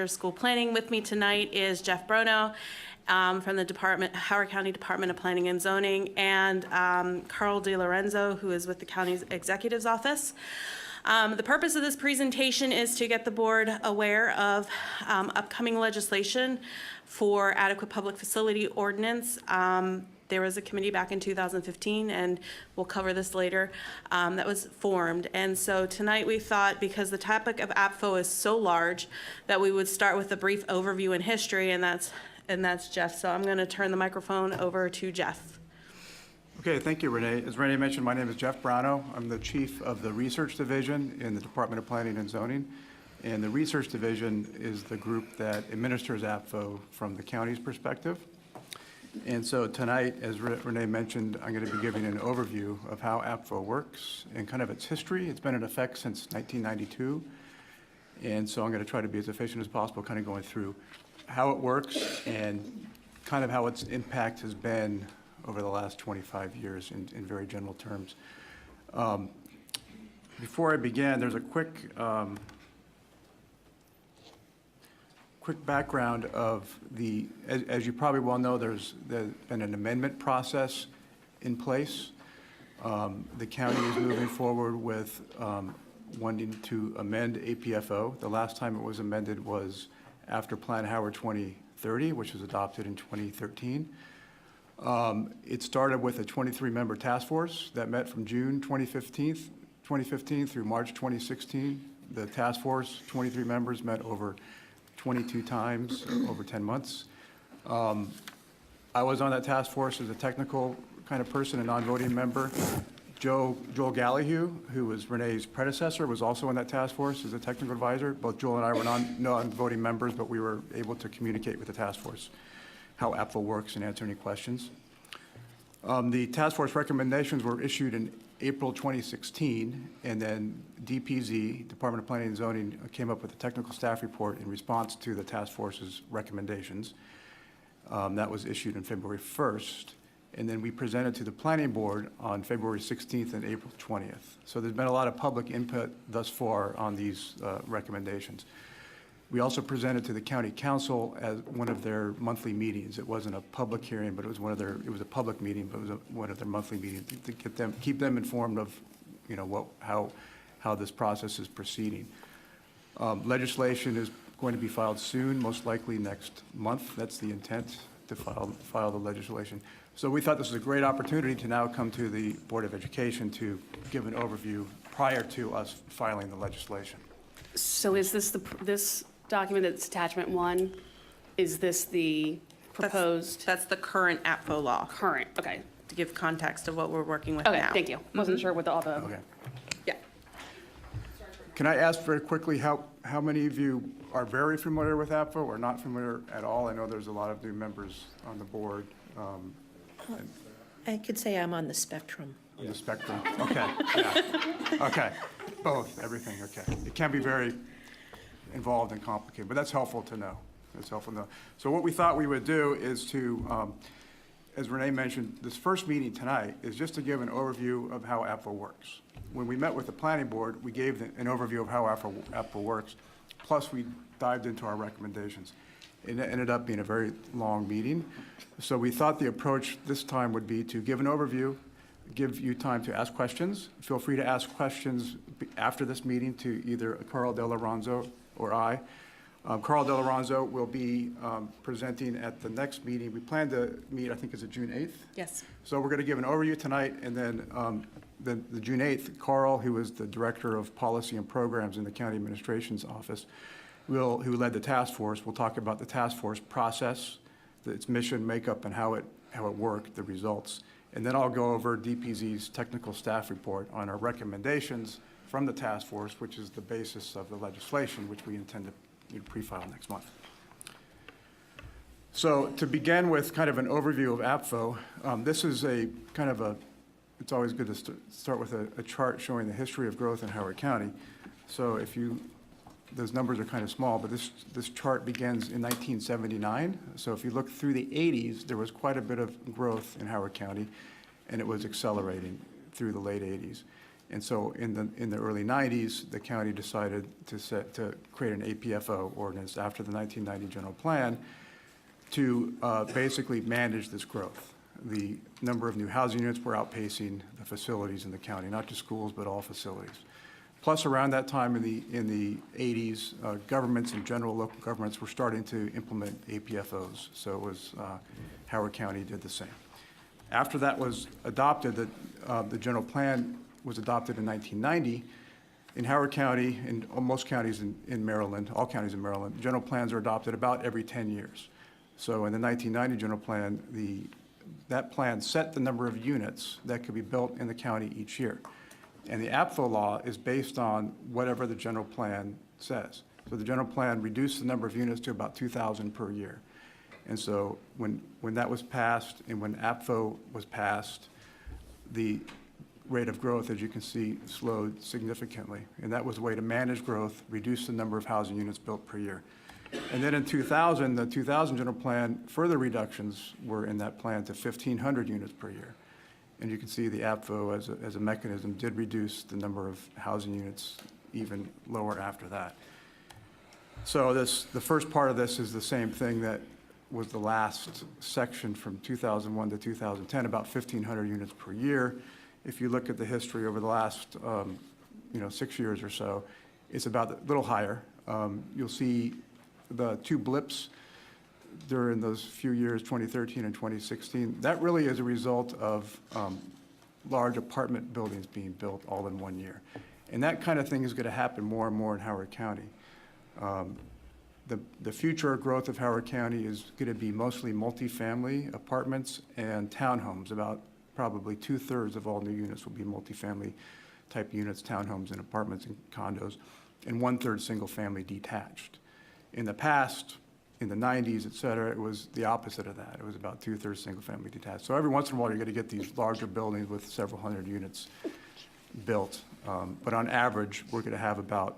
Manager of School Planning. With me tonight is Jeff Brono from the Howard County Department of Planning and Zoning, and Carl DiLorenzo, who is with the county's executive's office. The purpose of this presentation is to get the board aware of upcoming legislation for adequate public facility ordinance. There was a committee back in 2015, and we'll cover this later, that was formed. And so tonight we thought, because the topic of APFO is so large, that we would start with a brief overview in history, and that's Jeff. So I'm going to turn the microphone over to Jeff. Okay, thank you, Renee. As Renee mentioned, my name is Jeff Brono. I'm the chief of the research division in the Department of Planning and Zoning. And the research division is the group that administers APFO from the county's perspective. And so tonight, as Renee mentioned, I'm going to be giving an overview of how APFO works and kind of its history. It's been in effect since 1992. And so I'm going to try to be as efficient as possible, kind of going through how it works and kind of how its impact has been over the last 25 years in very general terms. Before I begin, there's a quick background of as you probably well know, there's been an amendment process in place. The county is moving forward with wanting to amend APFO. The last time it was amended was after Plan Howard 2030, which was adopted in 2013. It started with a 23-member task force that met from June 2015 through March 2016. The task force, 23 members, met over 22 times over 10 months. I was on that task force as a technical kind of person, a non-voting member. Joel Gallahue, who was Renee's predecessor, was also on that task force as a technical advisor. Both Joel and I were non-voting members, but we were able to communicate with the task force how APFO works and answer any questions. The task force recommendations were issued in April 2016, and then DPZ, Department of Planning and Zoning, came up with a technical staff report in response to the task force's recommendations. That was issued on February 1st, and then we presented to the planning board on February 16th and April 20th. So there's been a lot of public input thus far on these recommendations. We also presented to the county council as one of their monthly meetings. It wasn't a public hearing, but it was it was a public meeting, but it was one of their monthly meetings to keep them informed of, you know, how this process is proceeding. Legislation is going to be filed soon, most likely next month. That's the intent, to file the legislation. So we thought this was a great opportunity to now come to the Board of Education to give an overview prior to us filing the legislation. So is this this document that's attachment 1, is this the proposed? That's the current APFO law. Current, okay. To give context of what we're working with Okay, now. thank you. Wasn't sure what all the. Okay. Yeah. Can I ask very quickly how many of you are very familiar with APFO or not familiar at all? I know there's a lot of new members on the board. I could say I'm on the spectrum. On the spectrum. Okay. Yeah. Okay. Both. Everything. Okay. It can be very involved and complicated, but that's helpful to know. That's helpful to know. So what we thought we would do is to, as Renee mentioned, this first meeting tonight is just to give an overview of how APFO works. When we met with the planning board, we gave an overview of how APFO works, plus we dived into our recommendations. It ended up being a very long meeting. So we thought the approach this time would be to give an overview, give you time to ask questions. Feel free to ask questions after this meeting to either Carl DiLorenzo or I. Carl DiLorenzo will be presenting at the next meeting. We plan to meet, I think, is it June 8th? Yes. So we're going to give an overview tonight, and then the June 8th, Carl, who is the Director of Policy and Programs in the County Administration's Office, who led the task force, will talk about the task force process, its mission, makeup, and how it worked, the results. And then I'll go over DPZ's technical staff report on our recommendations from the task force, which is the basis of the legislation, which we intend to pre-file next month. So to begin with kind of an overview of APFO, this is a kind of it's always good to start with a chart showing the history of growth in Howard County. So those numbers are kind of small, but this chart begins in 1979. So if you look through the 80s, there was quite a bit of growth in Howard County, and it was accelerating through the late 80s. And so in the early 90s, the county decided to create an APFO ordinance after the 1990 general plan to basically manage this growth. The number of new housing units were outpacing the facilities in the county, not just schools, but all facilities. Plus, around that time in the 80s, governments in general, local governments were starting to implement APFOs. So it was Howard County did the same. After that was adopted, the general plan was adopted in 1990. In Howard County, and most counties in Maryland, all counties in Maryland, general plans are adopted about every 10 years. So in the 1990 general plan, that plan set the number of units that could be built in the county each year. And the APFO law is based on whatever the general plan says. So the general plan reduced the number of units to about 2,000 per year. And so when that was passed and when APFO was passed, the rate of growth, as you can see, slowed significantly. And that was a way to manage growth, reduce the number of housing units built per year. And then in 2000, the 2000 general plan, further reductions were in that plan to 1,500 units per year. And you can see the APFO as a mechanism did reduce the number of housing units even lower after that. So the first part of this is the same thing that was the last section from 2001 to 2010, about 1,500 units per year. If you look at the history over the last 6 years or so, it's about a little higher. You'll see the two blips during those few years, 2013 and 2016. That really is a result of large apartment buildings being built all in 1 year. And that kind of thing is going to happen more and more in Howard County. The future growth of Howard County is going to be mostly multifamily apartments and townhomes. About probably 2/3 of all new units will be multifamily type units, townhomes and apartments and condos, and 1/3 single family detached. In the past, in the 90s, et cetera, it was the opposite of that. It was about 2/3 single family detached. So every once in a while, you're going to get these larger buildings with several hundred units built. But on average, we're going to have about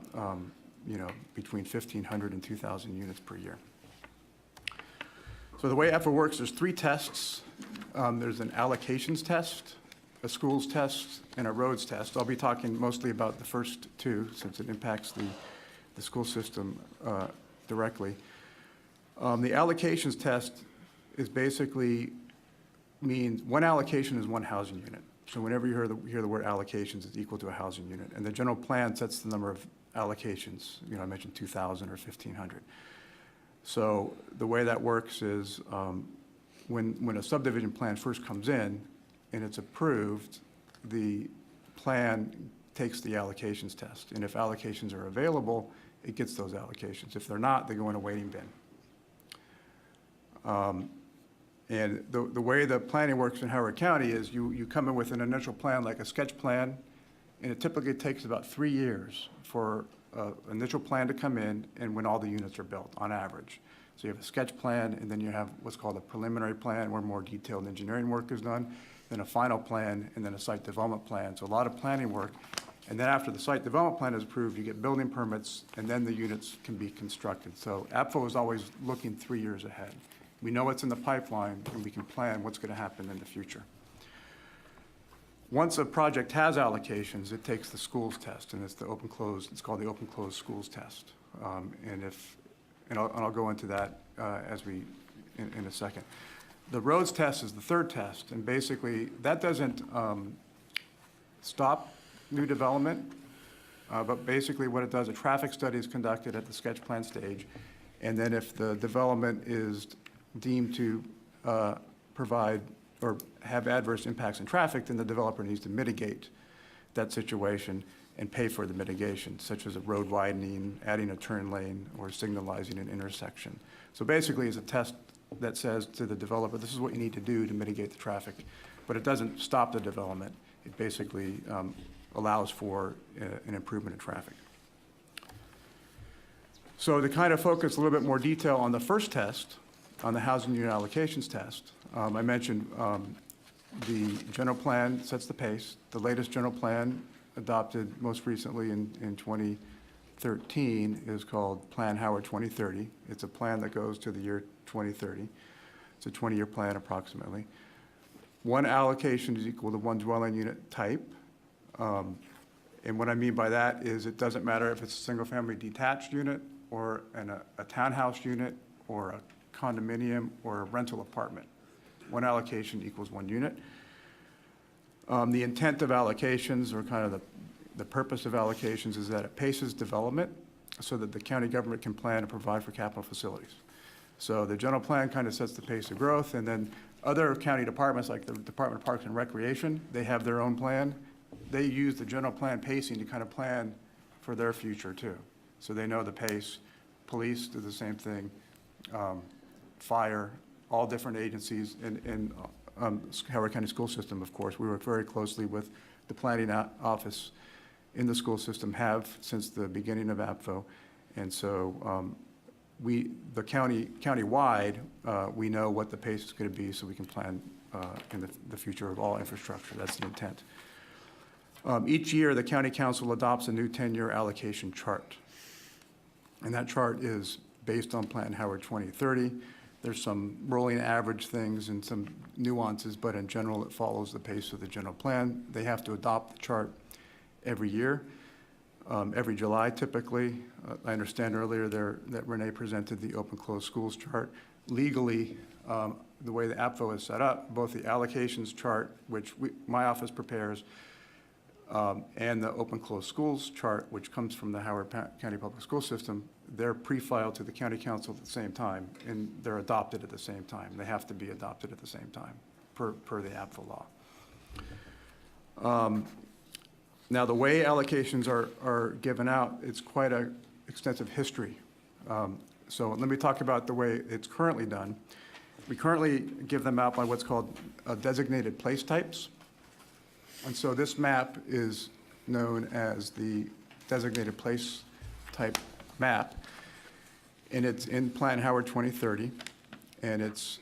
between 1,500 and 2,000 units per year. So the way APFO works, there's 3 tests. There's an allocations test, a schools test, and a roads test. I'll be talking mostly about the first 2 since it impacts the school system directly. The allocations test is basically means one allocation is one housing unit. So whenever you hear the word allocations, it's equal to a housing unit. And the general plan sets the number of allocations. I mentioned 2,000 or 1,500. So the way that works is when a subdivision plan first comes in and it's approved, the plan takes the allocations test. And if allocations are available, it gets those allocations. If they're not, they go in a waiting bin. And the way the planning works in Howard County is you come in with an initial plan, like a sketch plan, and it typically takes about 3 years for an initial plan to come in and when all the units are built, on average. So you have a sketch plan, and then you have what's called a preliminary plan, where more detailed engineering work is done, then a final plan, and then a site development plan. So a lot of planning work. And then after the site development plan is approved, you get building permits, and then the units can be constructed. So APFO is always looking 3 years ahead. We know what's in the pipeline, and we can plan what's going to happen in the future. Once a project has allocations, it takes the schools test, and it's it's called the open-closed schools test. And I'll go into that in a second. The roads test is the third test, and basically that doesn't stop new development, but basically what it does, a traffic study is conducted at the sketch plan stage, and then if the development is deemed to provide or have adverse impacts in traffic, then the developer needs to mitigate that situation and pay for the mitigation, such as a road widening, adding a turn lane, or signalizing an intersection. So basically, it's a test that says to the developer, this is what you need to do to mitigate the traffic, but it doesn't stop the development. It basically allows for an improvement in traffic. So to kind of focus a little bit more detail on the first test, on the housing unit allocations test, I mentioned the general plan sets the pace. The latest general plan adopted most recently in 2013 is called Plan Howard 2030. It's a plan that goes to the year 2030. It's a 20-year plan approximately. One allocation is equal to one dwelling unit type. And what I mean by that is it doesn't matter if it's a single-family detached unit or a townhouse unit or a condominium or a rental apartment. One allocation equals one unit. The intent of allocations, or kind of the purpose of allocations, is that it paces development so that the county government can plan and provide for capital facilities. So the general plan kind of sets the pace of growth, and then other county departments, like the Department of Parks and Recreation, they have their own plan. They use the general plan pacing to kind of plan for their future too. So they know the pace. Police do the same thing. Fire, all different agencies, and Howard County School System, of course. We work very closely with the planning office in the school system, have since the beginning of APFO. And so the countywide, we know what the pace is going to be, so we can plan in the future of all infrastructure. That's the intent. Each year, the county council adopts a new 10-year allocation chart. And that chart is based on Plan Howard 2030. There's some rolling average things and some nuances, but in general, it follows the pace of the general plan. They have to adopt the chart every year, every July typically. I understand earlier that Renee presented the open-closed schools chart. Legally, the way the APFO is set up, both the allocations chart, which my office prepares, and the open-closed schools chart, which comes from the Howard County Public School System, they're pre-filed to the county council at the same time, and they're adopted at the same time. They have to be adopted at the same time, per the APFO law. Now, the way allocations are given out, it's quite an extensive history. So let me talk about the way it's currently done. We currently give them out by what's called designated place types. And so this map is known as the designated place type map. And it's in Plan Howard 2030. And it's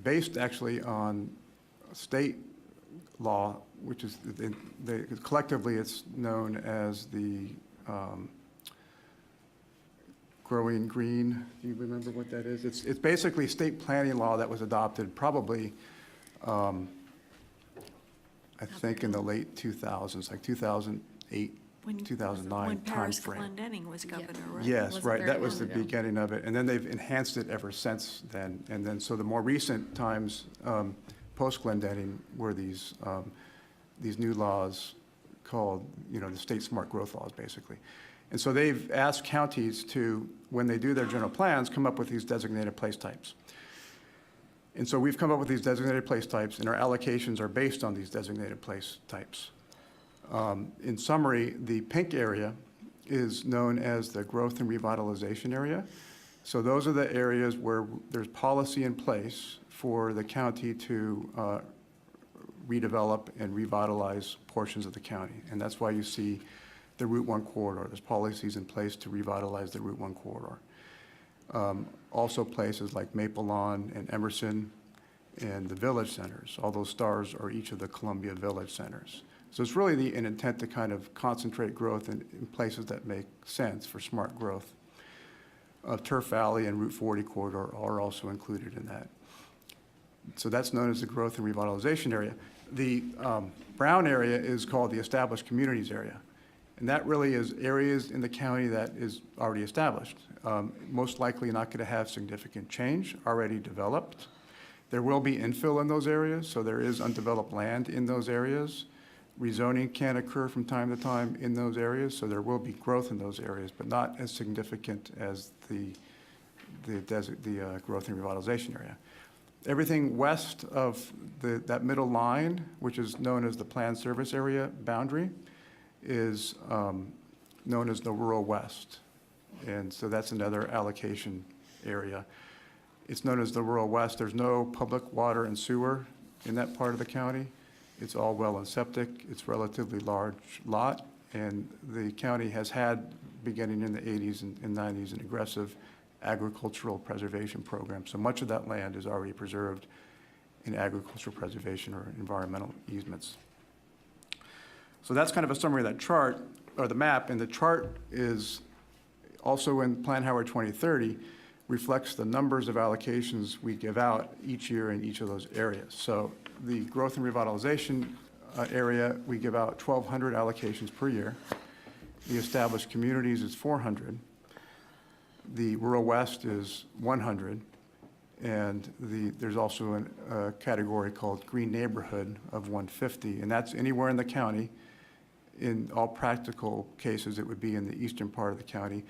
based actually on state law, which is, collectively it's known as the Growing Green. Do you remember what that is? It's basically state planning law that was adopted probably, I think in the late 2000s, like 2008, 2009 When Paris timeframe. Glendenning was governor, right? Yes, Wasn't right, very that was the long ago. beginning of it, and then they've enhanced it ever since then. And then, so the more recent times, post-Glendenning, were these new laws called, the state smart growth laws, basically. And so they've asked counties to, when they do their general plans, come up with these designated place types. And so we've come up with these designated place types, and our allocations are based on these designated place types. In summary, the pink area is known as the growth and revitalization area. So those are the areas where there's policy in place for the county to redevelop and revitalize portions of the county. And that's why you see the Route 1 corridor. There's policies in place to revitalize the Route 1 corridor. Also places like Maple Lawn and Emerson and the village centers. All those stars are each of the Columbia Village centers. So it's really an intent to kind of concentrate growth in places that make sense for smart growth. Turf Valley and Route 40 corridor are also included in that. So that's known as the growth and revitalization area. The brown area is called the established communities area. And that really is areas in the county that is already established. Most likely not going to have significant change, already developed. There will be infill in those areas, so there is undeveloped land in those areas. Rezoning can occur from time to time in those areas, so there will be growth in those areas, but not as significant as the growth and revitalization area. Everything west of that middle line, which is known as the planned service area boundary, is known as the rural west. And so that's another allocation area. It's known as the rural west. There's no public water and sewer in that part of the county. It's all well and septic. It's a relatively large lot. And the county has had, beginning in the 80s and 90s, an aggressive agricultural preservation program. So much of that land is already preserved in agricultural preservation or environmental easements. So that's kind of a summary of that chart, or the map, and the chart is also in Plan Howard 2030, reflects the numbers of allocations we give out each year in each of those areas. So the growth and revitalization area, we give out 1,200 allocations per year. The established communities is 400. The rural west is 100. And there's also a category called green neighborhood of 150, and that's anywhere in the county. In all practical cases, it would be in the eastern part of the county.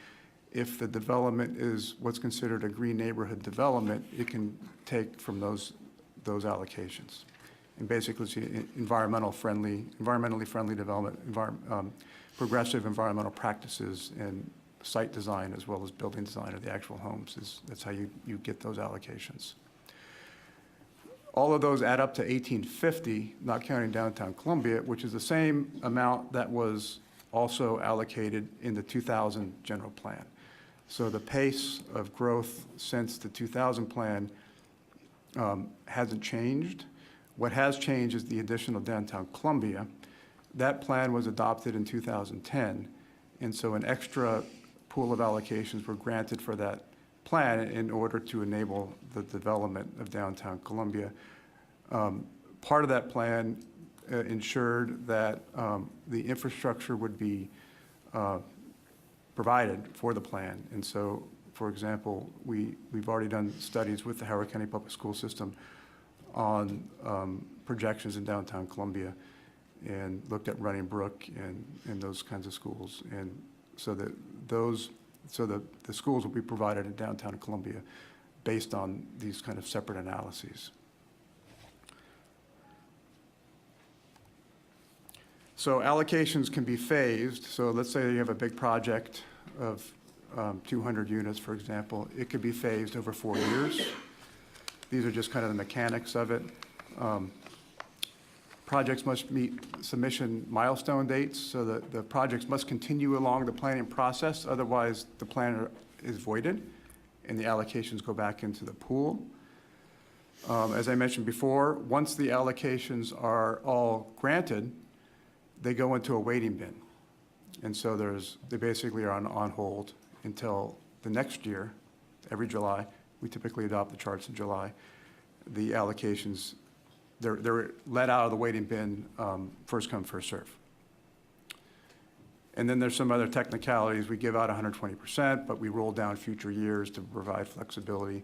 If the development is what's considered a green neighborhood development, it can take from those allocations. And basically, it's environmentally friendly development, progressive environmental practices and site design as well as building design of the actual homes. That's how you get those allocations. All of those add up to 1,850, not counting downtown Columbia, which is the same amount that was also allocated in the 2000 general plan. So the pace of growth since the 2000 plan hasn't changed. What has changed is the additional downtown Columbia. That plan was adopted in 2010, and so an extra pool of allocations were granted for that plan in order to enable the development of downtown Columbia. Part of that plan ensured that the infrastructure would be provided for the plan. And so, for example, we've already done studies with the Howard County Public School System on projections in downtown Columbia and looked at Running Brook and those kinds of schools. And so that the schools will be provided in downtown Columbia based on these kind of separate analyses. So allocations can be phased. So let's say you have a big project of 200 units, for example. It could be phased over 4 years. These are just kind of the mechanics of it. Projects must meet submission milestone dates, so that the projects must continue along the planning process. Otherwise, the plan is voided and the allocations go back into the pool. As I mentioned before, once the allocations are all granted, they go into a waiting bin. And so they basically are on hold until the next year. Every July, we typically adopt the charts in July. The allocations, they're let out of the waiting bin, first come, first serve. And then there's some other technicalities. We give out 120%, but we roll down future years to provide flexibility.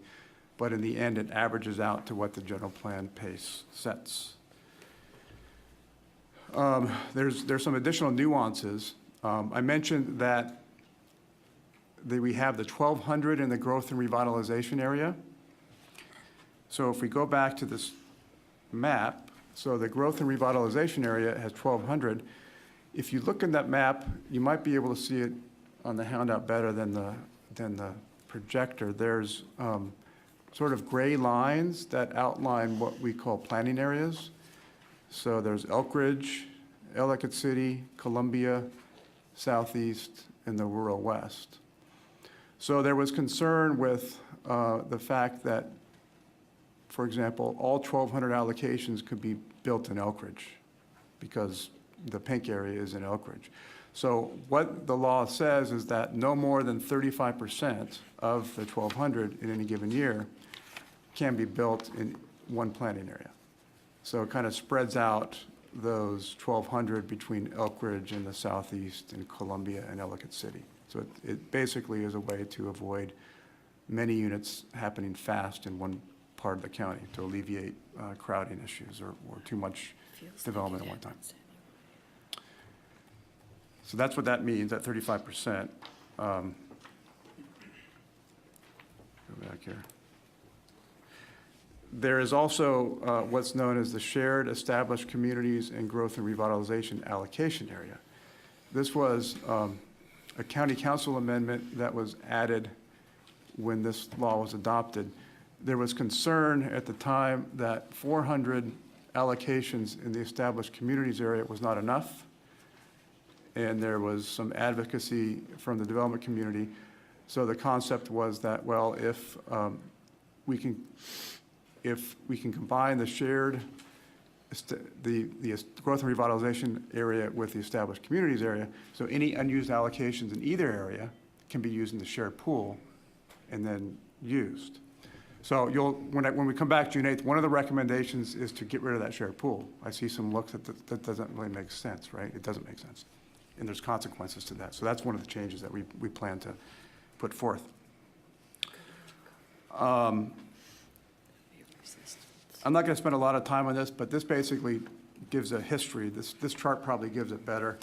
But in the end, it averages out to what the general plan pace sets. There's some additional nuances. I mentioned that we have the 1,200 in the growth and revitalization area. So if we go back to this map, so the growth and revitalization area has 1,200. If you look in that map, you might be able to see it on the handout better than the projector. There's sort of gray lines that outline what we call planning areas. So there's Elk Ridge, Ellicott City, Columbia, Southeast, and the rural west. So there was concern with the fact that, for example, all 1,200 allocations could be built in Elk Ridge because the pink area is in Elk Ridge. So what the law says is that no more than 35% of the 1,200 in any given year can be built in one planning area. So it kind of spreads out those 1,200 between Elk Ridge and the Southeast and Columbia and Ellicott City. So it basically is a way to avoid many units happening fast in one part of the county to alleviate crowding issues or too much development at one time. So that's what that means, that 35%. Go back here. There is also what's known as the Shared Established Communities and Growth and Revitalization Allocation Area. This was a county council amendment that was added when this law was adopted. There was concern at the time that 400 allocations in the established communities area was not enough. And there was some advocacy from the development community. So the concept was that, well, if we can combine the shared, the growth and revitalization area with the established communities area, so any unused allocations in either area can be used in the shared pool and then used. So when we come back June 8th, one of the recommendations is to get rid of that shared pool. I see some looks that doesn't really make sense, right? It doesn't make sense. And there's consequences to that. So that's one of the changes that we plan to put forth. I'm not going to spend a lot of time on this, but this basically gives a history. This chart probably gives it better.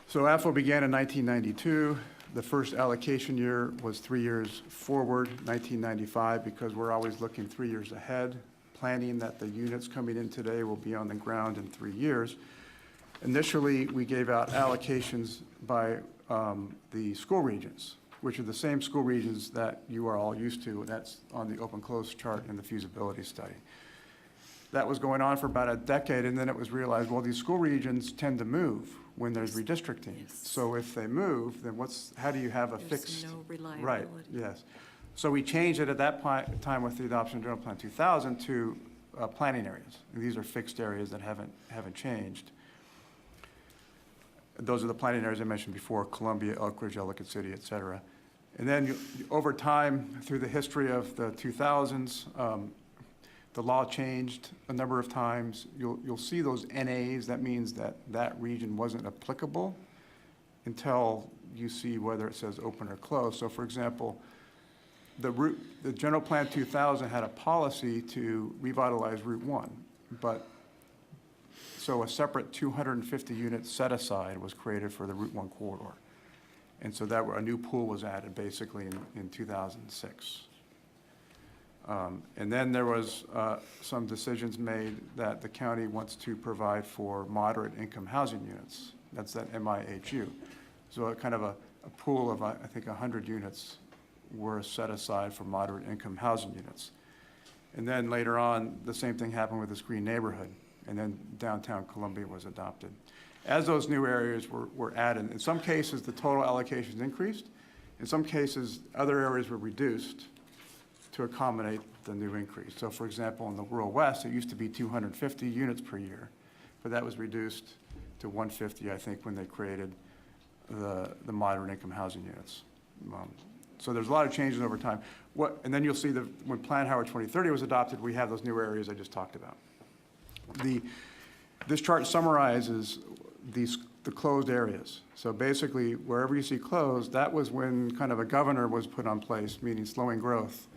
So AFO began in 1992. The first allocation year was 3 years forward, 1995, because we're always looking 3 years ahead, planning that the units coming in today will be on the ground in 3 years. Initially, we gave out allocations by the school regions, which are the same school regions that you are all used to, and that's on the open-close chart in the feasibility study. That was going on for about a decade, and then it was realized, well, these school regions tend to move when there's redistricting. Yes. So if they move, then how do you have a fixed? There's no reliability. Right, yes. So we changed it at that time with the adoption of General Plan 2000 to planning areas. And these are fixed areas that haven't changed. Those are the planning areas I mentioned before: Columbia, Elk Ridge, Ellicott City, et cetera. And then over time, through the history of the 2000s, the law changed a number of times. You'll see those NAs. That means that region wasn't applicable until you see whether it says open or closed. So for example, the General Plan 2000 had a policy to revitalize Route 1, but so a separate 250 units set aside was created for the Route 1 corridor. And so a new pool was added basically in 2006. And then there was some decisions made that the county wants to provide for moderate income housing units. That's that MIHU. So a kind of a pool of, I think, 100 units were set aside for moderate income housing units. And then later on, the same thing happened with this green neighborhood. And then downtown Columbia was adopted. As those new areas were added, in some cases, the total allocations increased. In some cases, other areas were reduced to accommodate the new increase. So for example, in the rural west, it used to be 250 units per year, but that was reduced to 150, I think, when they created the moderate income housing units. So there's a lot of changes over time. And then you'll see that when Plan Howard 2030 was adopted, we have those new areas I just talked about. This chart summarizes the closed areas. So basically, wherever you see closed, that was when kind of a governor was put on place, meaning slowing growth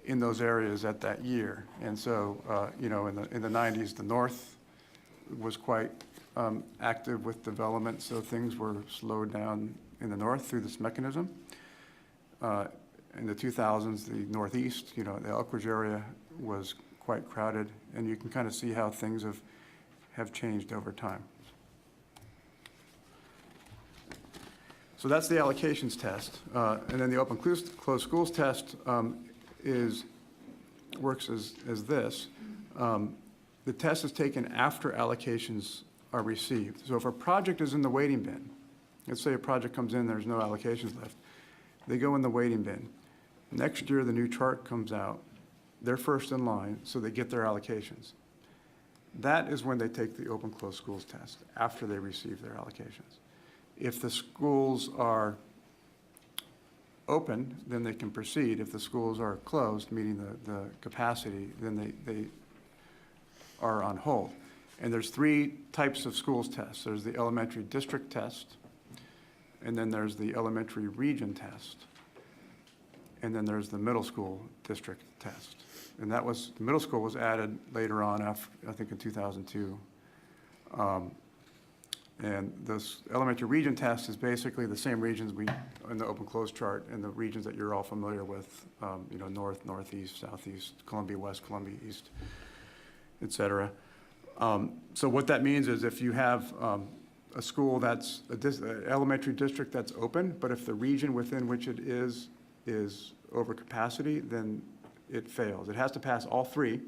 in those areas at that year. And so, in the 90s, the North was quite active with development, so things were slowed down in the North through this mechanism. In the 2000s, the Northeast, the Elk Ridge area was quite crowded, and you can kind of see how things have changed over time. So that's the allocations test. And then the open closed schools test works as this. The test is taken after allocations are received. So if a project is in the waiting bin, let's say a project comes in, there's no allocations left, they go in the waiting bin. Next year, the new chart comes out. They're first in line, so they get their allocations. That is when they take the open closed schools test, after they receive their allocations. If the schools are open, then they can proceed. If the schools are closed, meaning the capacity, then they are on hold. And there's 3 types of schools tests. There's the elementary district test, and then there's the elementary region test, and then there's the middle school district test. And the middle school was added later on, after, I think in 2002. And this elementary region test is basically the same regions in the open closed chart, and the regions that you're all familiar with, north, northeast, southeast, Columbia West, Columbia East, et cetera. So what that means is if you have a school that's an elementary district that's open, but if the region within which it is over capacity, then it fails. It has to pass all 3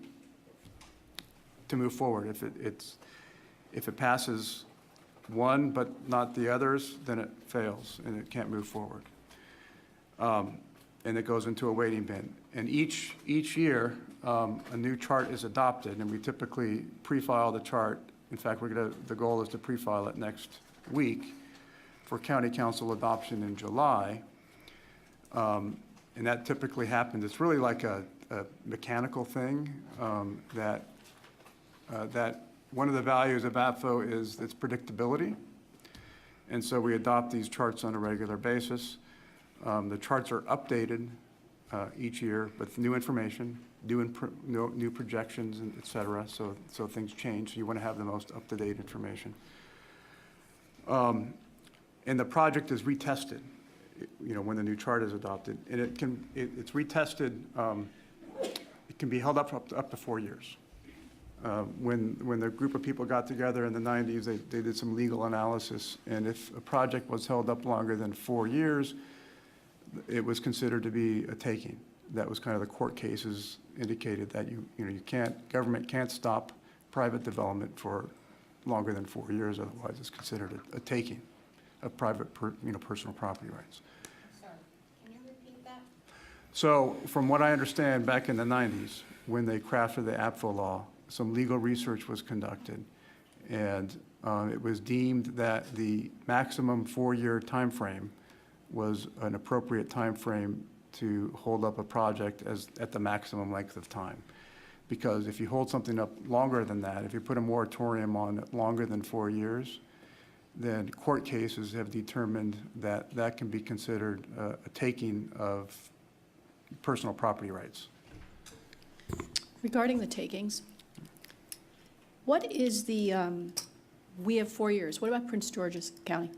to move forward. If it passes one but not the others, then it fails and it can't move forward. And it goes into a waiting bin. And each year, a new chart is adopted, and we typically pre-file the chart. In fact, the goal is to pre-file it next week for county council adoption in July. And that typically happens. It's really like a a mechanical thing, that one of the values of Apfo is its predictability. And so we adopt these charts on a regular basis. The charts are updated each year with new information, new projections, and et cetera, so things change. So you want to have the most up-to-date information. And the project is retested, when the new chart is adopted. And it's retested, it can be held up to 4 years. When the group of people got together in the 90s, they did some legal analysis, and if a project was held up longer than 4 years, it was considered to be a taking. That was kind of the court cases indicated that government can't stop private development for longer than 4 years, otherwise it's considered a taking of private, personal property rights. Sorry, can you repeat that? So from what I understand, back in the 90s, when they crafted the Apfo law, some legal research was conducted, and it was deemed that the maximum 4-year time frame was an appropriate time frame to hold up a project at the maximum length of time. Because if you hold something up longer than that, if you put a moratorium on it longer than 4 years, then court cases have determined that that can be considered a taking of personal property rights. Regarding the takings, what is the, we have 4 years. What about Prince George's County?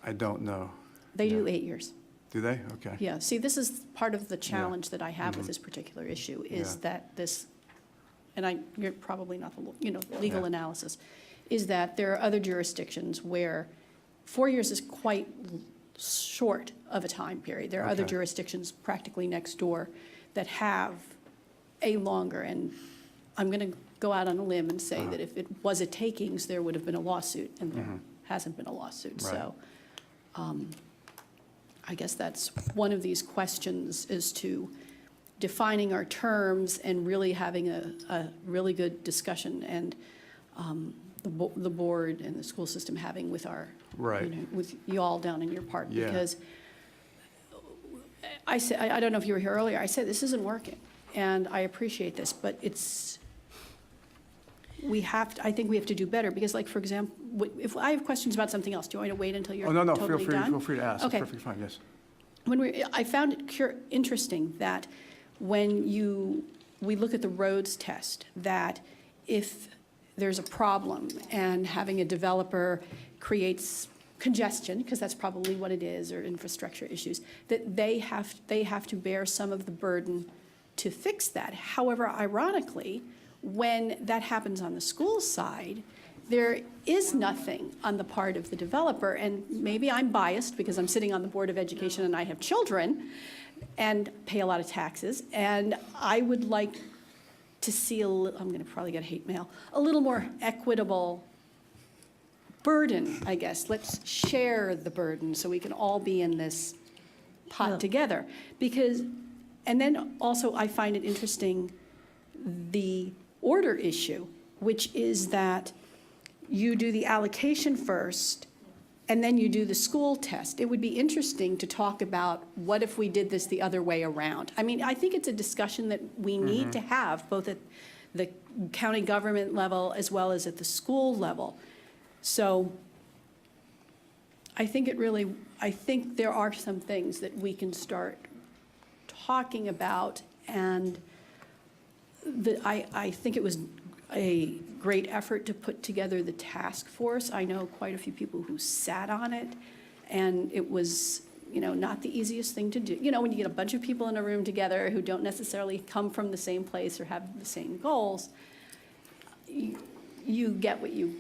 I don't know. They do 8 years. Do they? Okay. Yeah, see, this is part of the challenge that I have with this particular issue, is Yeah. that this, and you're probably not the, legal Yeah. analysis, is that there are other jurisdictions where 4 years is quite short of a time period. There are other Okay. jurisdictions practically next door that have a longer, and I'm going to go out on a limb and say that if it was a takings, there would have been a lawsuit, and there hasn't been a lawsuit. Right. So I guess that's one of these questions, is to defining our terms and really having a really good discussion, and the board and the school system having with our, Right. with y'all down in your part. Yeah. Because I said, I don't know if you were here earlier, I said, this isn't working, and I appreciate this, but I think we have to do better, because like, for example, if I have questions about something else, do you want me to wait until you're Oh, no, totally done? feel free to ask. Okay. It's perfectly fine, yes. I found it interesting that when we look at the roads test, that if there's a problem and having a developer creates congestion, because that's probably what it is, or infrastructure issues, that they have to bear some of the burden to fix that. However, ironically, when that happens on the school side, there is nothing on the part of the developer, and maybe I'm biased because I'm sitting on the Board of Education and I have children and pay a lot of taxes, and I would like to see I'm going to probably get hate mail, a little more equitable burden, I guess. Let's share the burden so we can all be in this pot together. Because, and then also I find it interesting, the order issue, which is that you do the allocation first, and then you do the school test. It would be interesting to talk about what if we did this the other way around. I mean, I think it's a discussion that we need to have, both at the county government level as well as at the school level. So I think there are some things that we can start talking about, and I think it was a great effort to put together the task force. I know quite a few people who sat on it, and it was, not the easiest thing to do. When you get a bunch of people in a room together who don't necessarily come from the same place or have the same goals, you get what you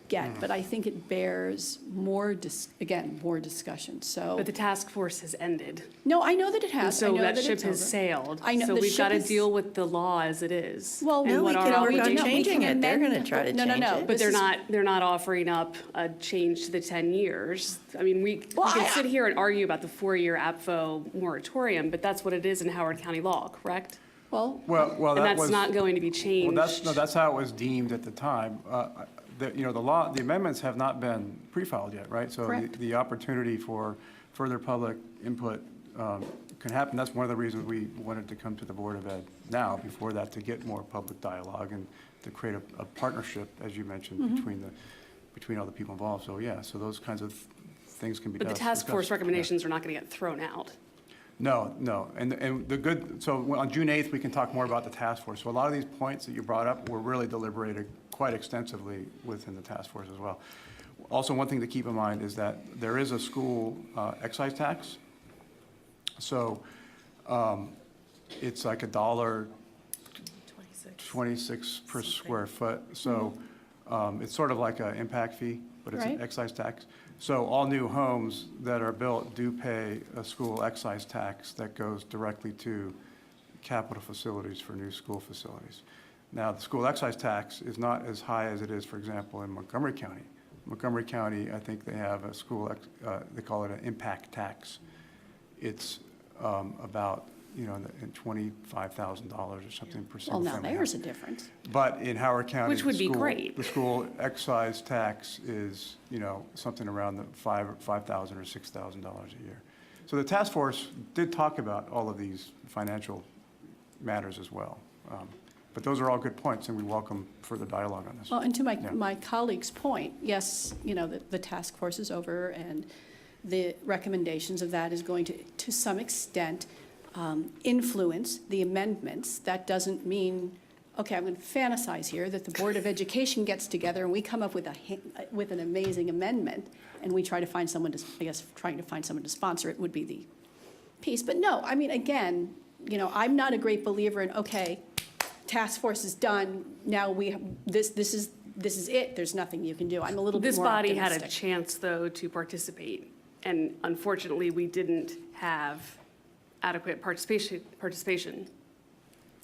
get. But I think it bears more discussion, so. But the task force has ended. No, I know that it And has. I so know that that ship it's has over. sailed. I know, So the we've got to ship is- deal with the law as it is. Well, and no, what we our can obligations- work on changing it. They're amend gonna try to No, change no. it. But this they're not offering up a change to the 10 years. I mean, we can sit here and argue about the 4-year APFO moratorium, but that's what it is in Howard County law, correct? Well, Well, And that that's was. not going to be changed. Well, that's how it was deemed at the time. The amendments have not been pre-filed yet, right? So Correct. the opportunity for further public input can happen. That's one of the reasons we wanted to come to the Board of Ed now, before that, to get more public dialogue and to create a partnership, as you mentioned, between all the people involved. So, yeah, so those kinds of things can be But the discussed. task force Yeah. recommendations are not going to get thrown out. No, no, and the good, so on June 8th, we can talk more about the task force. So a lot of these points that you brought up were really deliberated quite extensively within the task force as well. Also, one thing to keep in mind is that there is a school excise tax. So it's like $1.26 per square foot. So it's sort of like an impact fee, but it's an Right. excise tax. So all new homes that are built do pay a school excise tax that goes directly to capital facilities for new school facilities. Now, the school excise tax is not as high as it is, for example, in Montgomery County. Montgomery County, I think they have a school, they call it an impact tax. It's about, in $25,000 or something per Well, single now family there's house. a difference. But in Howard County. Which would the be school- great. The school excise tax is, something around the $5,000 or $6,000 a year. So the task force did talk about all of these financial matters as well. But those are all good points, and we welcome further dialogue on this. Well, and to Yeah. my colleague's point, yes, the task force is over, and the recommendations of that is going to some extent, influence the amendments. That doesn't mean, okay, I'm going to fantasize here, that the Board of Education gets together and we come up with an amazing amendment, and we try to find someone to, I guess, trying to find someone to sponsor it would be the piece. But no, I mean, again, I'm not a great believer in, okay, task force is done, now this is it, there's nothing you can do. I'm a little bit This more body had a optimistic. chance, though, to participate, and unfortunately, we didn't have adequate participation.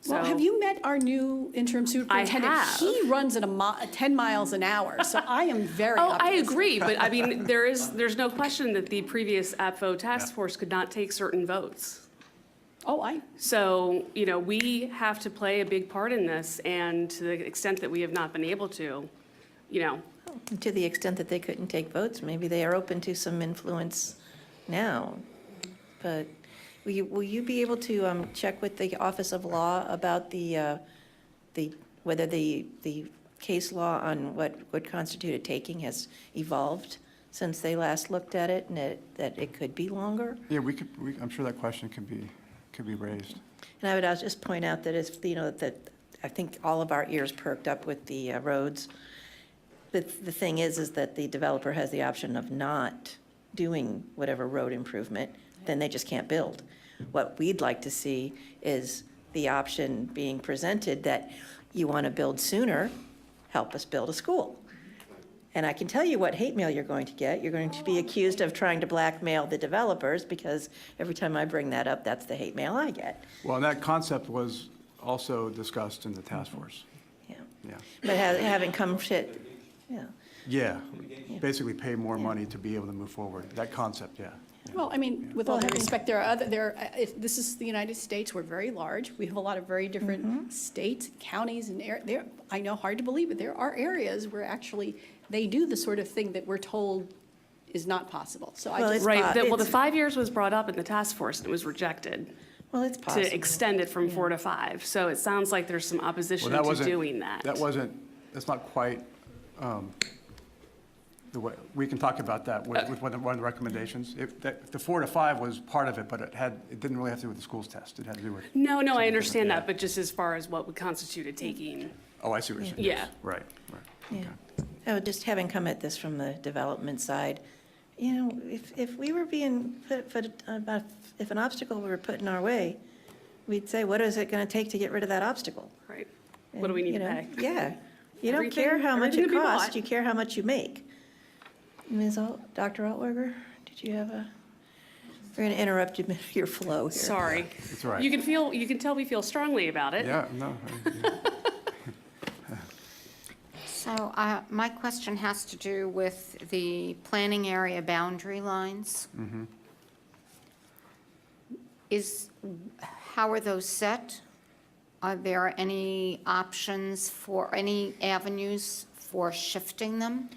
Well, So- have you met our new interim superintendent? have. He runs at 10 miles an hour, so I am very Oh, I optimistic. agree, but I mean, there's no question that the previous APFO task force could not take certain votes. Oh, So, we have to play a big part in this, and to the extent that we have not been able to, To the extent that they couldn't take votes, maybe they are open to some influence now. But will you be able to check with the Office of Law about whether the case law on what would constitute a taking has evolved since they last looked at it, and that it could be longer? Yeah, I'm sure that question could be raised. And I would just point out that that I think all of our ears perked up with the roads. The thing is that the developer has the option of not doing whatever road improvement, then they just can't build. What we'd like to see is the option being presented that you want to build sooner, help us build a school. And I can tell you what hate mail you're going to get. You're going to be accused of trying to blackmail the developers, because every time I bring that up, that's the hate mail I get. Well, and that concept was also discussed in the task force. Yeah. Yeah. But having come to, yeah. Yeah, basically pay more money to be able to move forward. That concept, yeah. well, I mean, with all due respect, this is the United States, we're very large, we have a lot of very different states, counties, and I know, hard to believe it, there are areas where actually they do the sort of thing that we're told is not possible. So Well, it's right, the it's- 5 years was brought up in the task force, and it was rejected Well, it's possible. to extend it from 4 to 5. So it sounds like there's some opposition Well, to doing that. That's not quite the way, we can talk about that with one of the recommendations. The 4 to 5 was part of it, but it didn't really have to do with the schools test. It had to do with, No, I something understand different, that, but just as far as what would constitute a taking. oh, I see what you're saying. Yeah. Right. Yeah. Okay. Oh, just having come at this from the development side, if we were being if an obstacle were put in our way, we'd say, what is it going to take to get rid of that obstacle? Right. What do we And, need to pay? Yeah. You don't Everything- care how much everything it to be costs, bought. you care how much you make. Dr. Altberger, did you have a, we're going to interrupt your flow here. Sorry. It's all right. You can tell we feel strongly about it. Yeah, no. So my question has to do with the planning area boundary lines. How are those set? Are there any options for, any avenues for shifting them?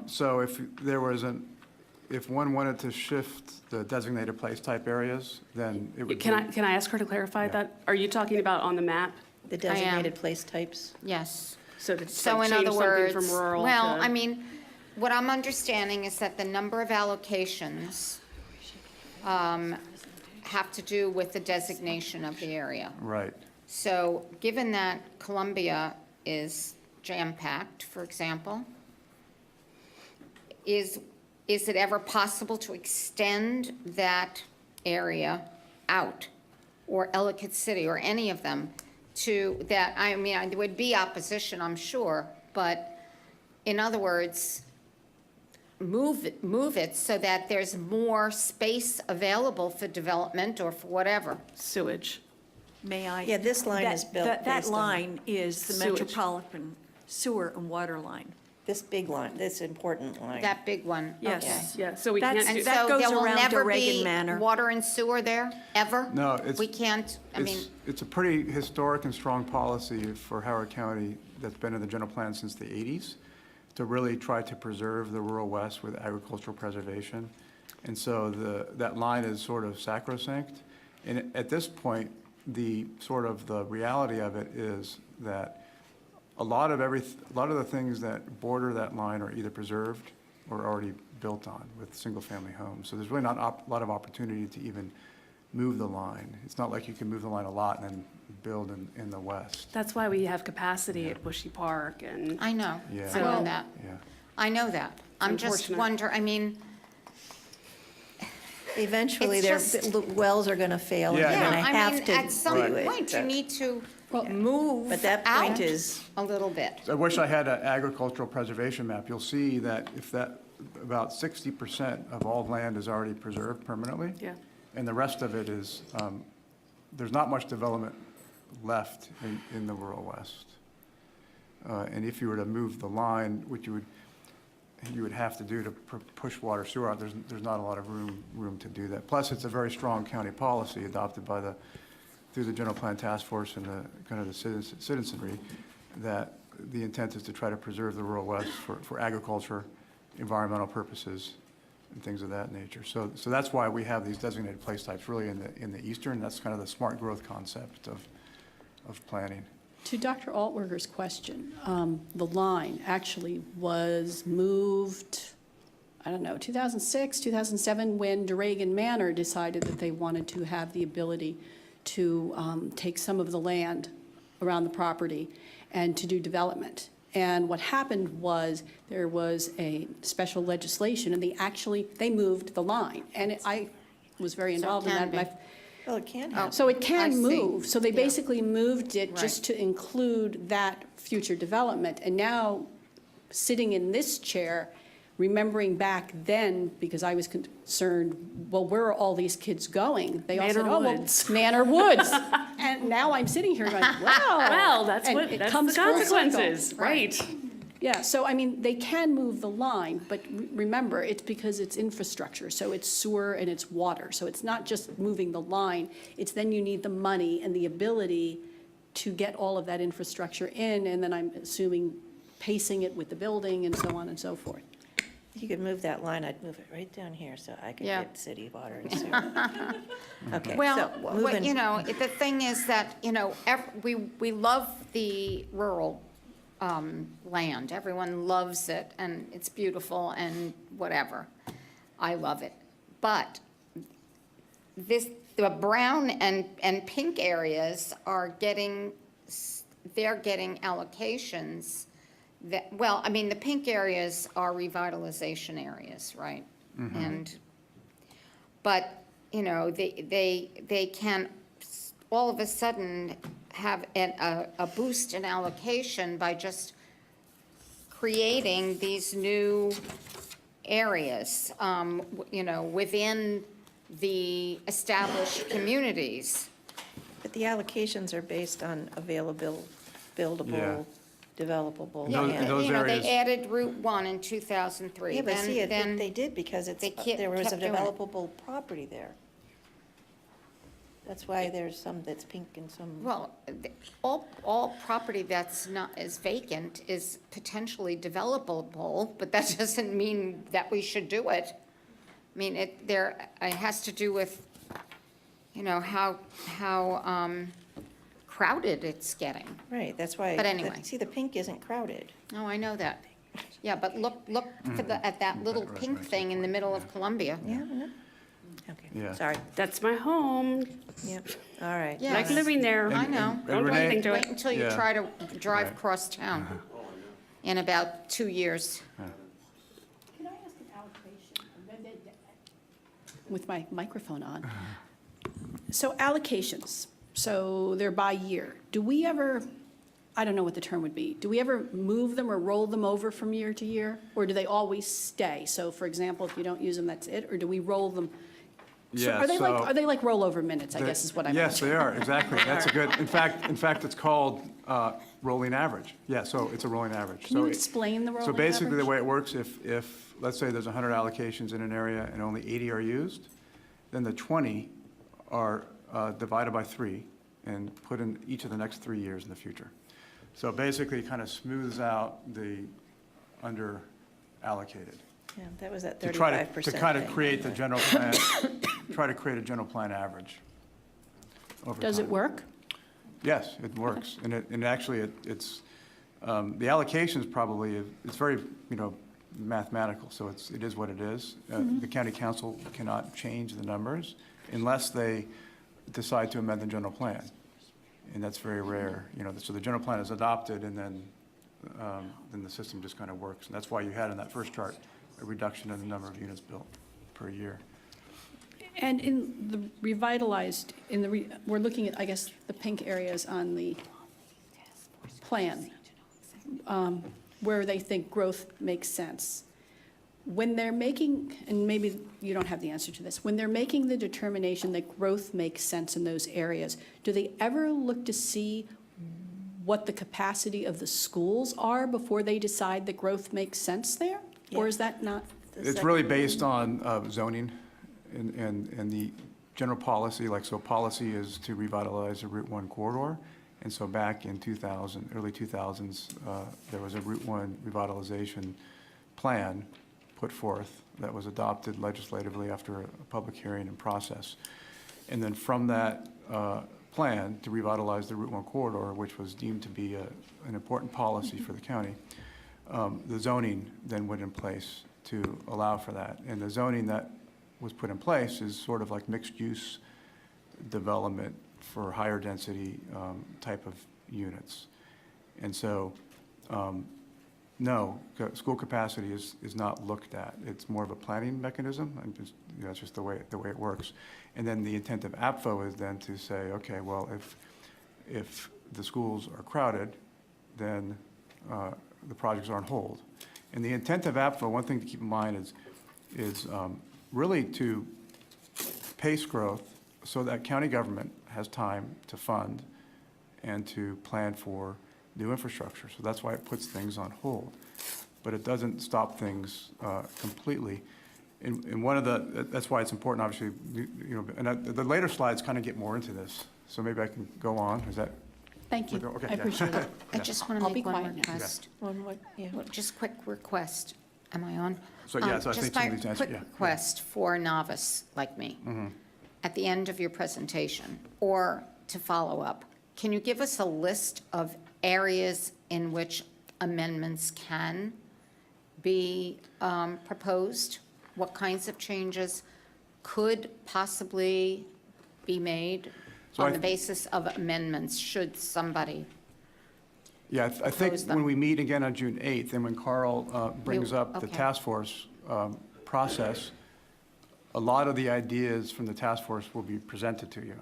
So if there was if one wanted to shift the designated place type areas, then it would be. Can I ask her to clarify that? Are you talking about on the map? The designated place types? Yes. So to So like in change other something words, from rural to? well, I mean, what I'm understanding is that the number of allocations have to do with the designation of the area. Right. So given that Columbia is jam-packed, for example, is it ever possible to extend that area out, or Ellicott City, or any of them, to that? I mean, there would be opposition, I'm sure, but in other words, move it so that there's more space available for development or for whatever. Sewage. May I? Yeah, this line is built That based on line is the sewage. metropolitan sewer and water line. this big line, this important line. That big one? Yes. Yeah, so we That's- can't And do, That so goes there will around never Reagan be Manor. water and sewer there, ever? No, it's. We can't, I mean, It's a pretty historic and strong policy for Howard County that's been in the general plan since the 80s, to really try to preserve the rural west with agricultural preservation. And so that line is sort of sacrosanct. And at this point, the reality of it is that a lot of the things that border that line are either preserved or already built on with single-family homes. So there's really not a lot of opportunity to even move the line. It's not like you can move the line a lot and then build in the west. that's why we have capacity at Bushy Park and. I know, Yeah. I know that. Yeah. I know that. I'm just unfortunate. I mean, Eventually, It's their just- wells are going to fail, and Yeah, they're yeah, going to I have mean, to at some do it. point, you but- need to Well, move But that point out is, a little bit. I wish I had an agricultural preservation map. You'll see that about 60% of all land is already preserved permanently. Yeah. And the rest of it is, there's not much development left in the rural west. And if you were to move the line, which you would have to do to push water sewer out, there's not a lot of room to do that. Plus, it's a very strong county policy adopted through the general plan task force and the citizenry, that the intent is to try to preserve the rural west for agriculture, environmental purposes, and things of that nature. So that's why we have these designated place types really in the eastern. That's kind of the smart growth concept of planning. To Dr. Altwerger's question, the line actually was moved, I don't know, 2006, 2007, when Reagan Manor decided that they wanted to have the ability to take some of the land around the property and to do development. And what happened was there was a special legislation, and they moved the line. And I was very So it involved in can that. be. well, it can happen. So it I can see. move. So they Yeah. basically moved it just Right. to include that future development. And now, sitting in this chair, remembering back then, because I was concerned, well, where are all these kids going? They all said, Manor oh, well, Woods." Manor Woods. And now I'm sitting here going, well. Well, that's And what, it that's the comes full circle. consequences, right? Yeah, so I mean, they can move the line, but remember, it's because it's infrastructure, so it's sewer and it's water. So it's not just moving the line, it's then you need the money and the ability to get all of that infrastructure in, and then I'm assuming pacing it with the building and so on and so forth. If you could move that line, I'd move it right down here so I could Yeah. get city water and sewer. Okay, Well, so what, moving, the thing is that, we love the rural land. Everyone loves it, and it's beautiful and whatever. I love it. But the brown and pink areas they're getting allocations that, well, I mean, the pink areas are revitalization areas, right? But, they can all of a sudden have a boost in allocation by just creating these new areas, within the established communities. but the allocations are based on available, Yeah. buildable, developable Yeah, land. those areas- They added Route 1 in 2003. Yeah, but Then- see, then they did because they kept there was a doing it. developable property there. That's why there's some that's pink and some, Well, all property that's is vacant is potentially developable, but that doesn't mean that we should do it. I mean, it has to do with, how crowded it's getting. Right, that's why. But anyway. See, the pink isn't crowded. Oh, I know that. Yeah, but look at that little pink thing in the middle of Columbia. Yeah, no. Okay, Yeah. sorry. That's my home. Yep, all right. Yeah. Like living there. I know. Don't do Renee- anything to Wait it. until you Yeah. try to drive Right. across town in about 2 years. Can I ask an allocation? With my microphone on. So allocations, so they're by year. Do we ever, I don't know what the term would be, do we ever move them or roll them over from year to year? Or do they always stay? So for example, if you don't use them, that's it? Or do we roll them? So Yeah, Are they like, so- are they like rollover minutes, I guess is what I'm. Yes, they are, exactly. That's a good, in fact, it's called rolling average. Yeah, so it's a rolling average. Can you So it- explain the rolling So basically, the average? way it works, if, let's say there's 100 allocations in an area and only 80 are used, then the 20 are divided by 3 and put in each of the next 3 years in the future. So basically, it kind of smooths out the under allocated. Yeah, that was that To try 35% to kind of thing. create the general plan, try to create a general plan average over Does it time. work? Yes, it works. And actually, it's, the allocations probably, it's very, mathematical, so it is what it is. The county council cannot change the numbers unless they decide to amend the general plan. And that's very rare, so the general plan is adopted and then the system just kind of works. And that's why you had in that first chart, a reduction in the number of units built per year. And in the revitalized, we're looking at, I guess, the pink areas on the plan, where they think growth makes sense. When they're making, and maybe you don't have the answer to this, when they're making the determination that growth makes sense in those areas, do they ever look to see what the capacity of the schools are before they decide that growth makes sense there? Or is that not? It's really based on zoning and the general policy, so policy is to revitalize the Route 1 corridor. And so back in early 2000s, there was a Route 1 revitalization plan put forth that was adopted legislatively after a public hearing and process. And then from that plan to revitalize the Route 1 corridor, which was deemed to be an important policy for the county, the zoning then went in place to allow for that. And the zoning that was put in place is sort of like mixed-use development for higher density type of units. And so, no, school capacity is not looked at. It's more of a planning mechanism, and that's just the way it works. And then the intent of APFO is then to say, okay, well, if the schools are crowded, then the projects are on hold. And the intent of APFO, one thing to keep in mind is really to pace growth so that county government has time to fund and to plan for new infrastructure. So that's why it puts things on hold. But it doesn't stop things completely. And one of that's why it's important, obviously, and the later slides kind of get more into this. So maybe I can go on. Is that? Thank you. Okay, I yeah. appreciate it. I just want I'll to be make one quiet now. request. Yeah. Well, just quick request. Am I on? So, yeah, so I think some of these Just answers, my yeah, quick yeah. request for a novice like me. At the end of your presentation, or to follow up, can you give us a list of areas in which amendments can be proposed? What kinds of changes could possibly be made So on I the th- basis of amendments, should somebody? Yeah, I think Propose them. when we meet again on June 8th, and when Carl brings up the okay. task force process, a lot of the ideas from the task force will be presented to you.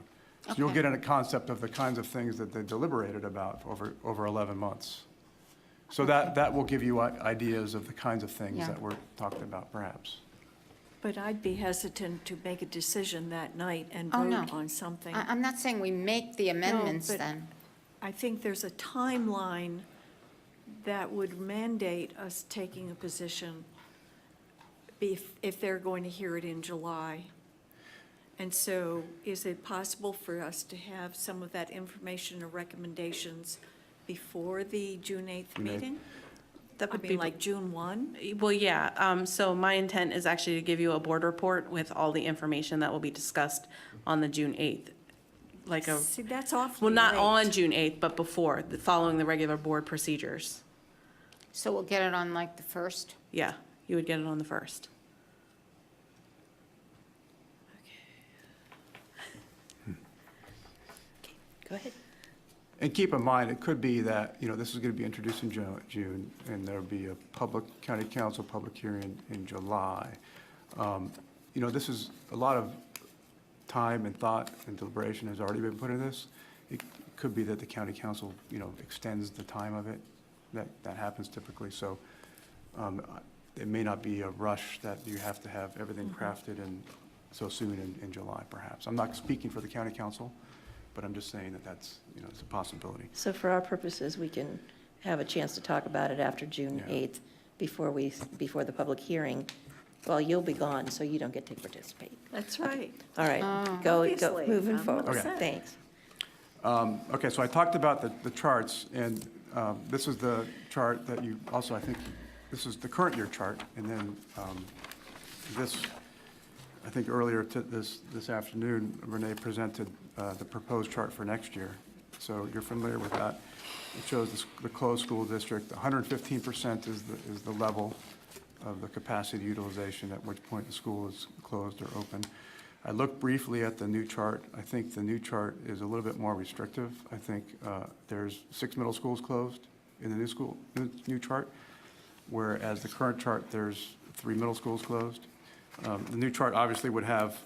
So you'll Okay. get a concept of the kinds of things that they deliberated about over 11 months. So that will give you ideas of the kinds of things Yeah. that we're talking about, perhaps. But I'd be hesitant to make a decision that night and Oh, no. vote on something. I'm not saying we make the amendments but- then. I think there's a timeline that would mandate us taking a position if they're going to hear it in July. And so is it possible for us to have some of that information or recommendations before the June 8th June 8th. meeting? That I would be, mean, like June 1? well, yeah, so my intent is actually to give you a board report with all the information that will be discussed on the June 8th. Like a, See, that's awfully well, not late. on June 8th, but before, following the regular board procedures. So we'll get it on like the 1st? Yeah, you would get it on the 1st. Go ahead. And keep in mind, it could be that, this is going to be introduced in June, and there'll be a county council public hearing in July. This is a lot of time and thought and deliberation has already been put in this. It could be that the county council, extends the time of it. That happens typically. So it may not be a rush that you have to have everything crafted and so soon in July, perhaps. I'm not speaking for the county council, but I'm just saying that that's, it's a possibility. So for our purposes, we can have a chance to talk about it after June Yeah. 8th, before the public hearing. Well, you'll be gone, so you don't get to participate. That's right. All right, go, Obviously, moving I'm forward. upset. Thanks. Okay, so I talked about the charts, and this is the chart that you also, I think, this is the current year chart, and then this, I think earlier this afternoon, Renee presented the proposed chart for next year. So you're familiar with that. It shows the closed school district, 115% is the level of the capacity utilization, at which point the school is closed or open. I looked briefly at the new chart. I think the new chart is a little bit more restrictive. I think there's 6 middle schools closed in the new chart, whereas the current chart, there's 3 middle schools closed. The new chart obviously would have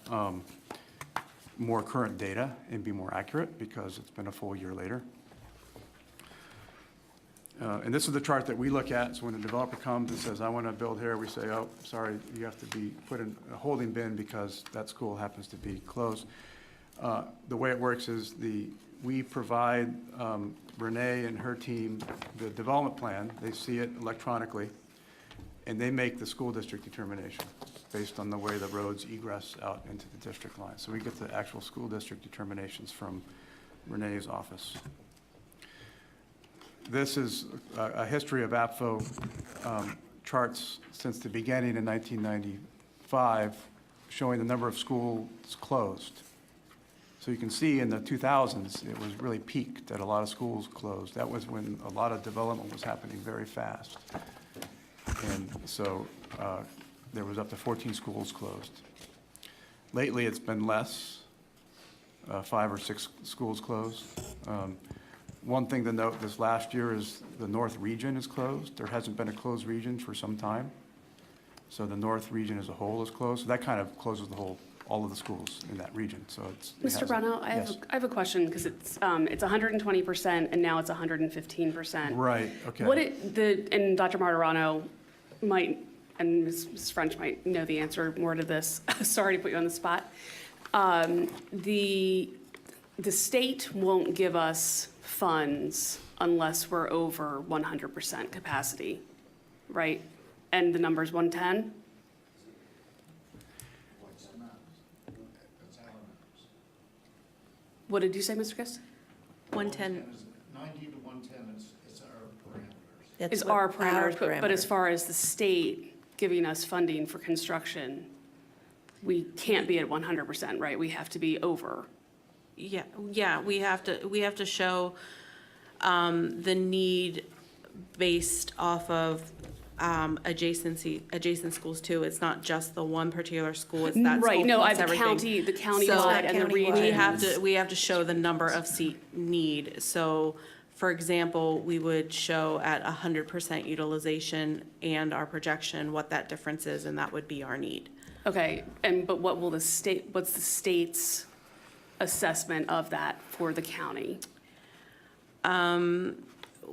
more current data and be more accurate because it's been a full year later. And this is the chart that we look at. So when a developer comes and says, I want to build here, we say, oh, sorry, you have to be put in a holding bin because that school happens to be closed. The way it works is we provide Renee and her team the development plan. They see it electronically, and they make the school district determination based on the way the roads egress out into the district line. So we get the actual school district determinations from Renee's office. This is a history of APFO charts since the beginning in 1995, showing the number of schools closed. So you can see in the 2000s, it was really peaked that a lot of schools closed. That was when a lot of development was happening very fast. And so there was up to 14 schools closed. Lately, it's been less, 5 or 6 schools closed. One thing to note this last year is the North region is closed. There hasn't been a closed region for some time. So the North region as a whole is closed. So that kind of closes all of the schools in that region. So it's. Mr. Brownell, I have a question, because it's 120% and now it's 115%. Right, okay. And Dr. Martirano might, and Ms. French might know the answer more to this. Sorry to put you on the spot. The state won't give us funds unless we're over 100% capacity, right? And the number's 110? What did you say, Mr. Gist? 110, 90 to 110 is our parameters. That's Is what our parameters, but as parameter. far as the state giving us funding for construction, we can't be at 100%, right? We have to be over. yeah, we have to show the need based off of adjacent schools too. It's not just the one particular school, it's that school Right, no, plus the everything. county So- wide and the Countywide. region. We have to show the number of seat need. So, for example, we would show at 100% utilization and our projection what that difference is, and that would be our need. Okay, but what's the state's assessment of that for the county?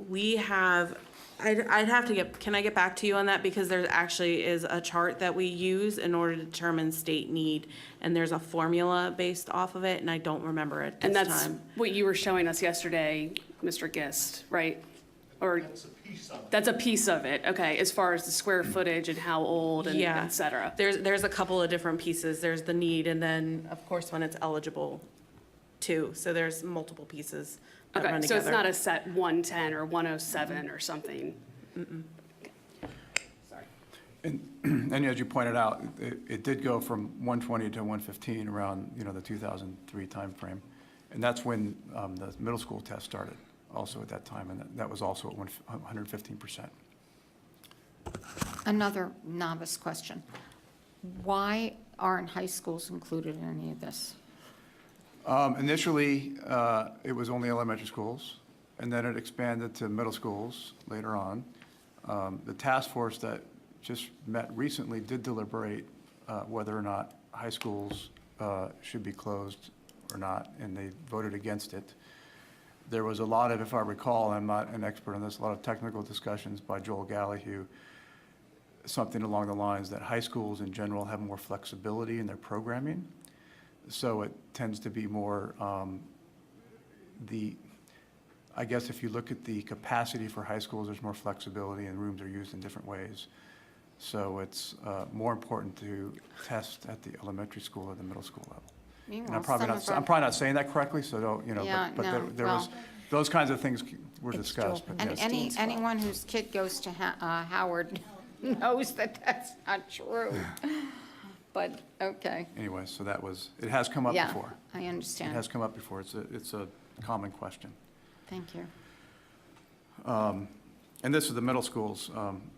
We have, I'd have to can I get back to you on that? Because there actually is a chart that we use in order to determine state need, and there's a formula based off of it, and I don't remember it And this that's time. what you were showing us yesterday, Mr. Gist, right? Or That's a piece of it. that's a piece of it, okay, as far as the square footage and how old and Yeah. et cetera. There's a couple of different pieces. There's the need, and then, of course, when it's eligible too. So there's multiple pieces that run Okay, together. so it's not a set 110 or 107 or something? And as you pointed out, it did go from 120 to 115 around, the 2003 timeframe. And that's when the middle school test started, also at that time, and that was also at 115%. Another novice question. Why aren't high schools included in any of this? Initially, it was only elementary schools, and then it expanded to middle schools later on. The task force that just met recently did deliberate whether or not high schools should be closed or not, and they voted against it. There was a lot of, if I recall, I'm not an expert on this, a lot of technical discussions by Joel Gallahue, something along the lines that high schools in general have more flexibility in their programming. So it tends to be more I guess if you look at the capacity for high schools, there's more flexibility and rooms are used in different ways. So it's more important to test at the elementary school or the middle school level. And Meanwhile, I'm probably not saying that correctly, so don't, Yeah, but no, there was, well- those kinds of things were discussed. But And yes. anyone whose kid goes to Howard knows that that's not true. But, okay. Anyway, so that was, it has come up Yeah, before. I It understand. has come up before. It's a common question. Thank you. And this is the middle schools,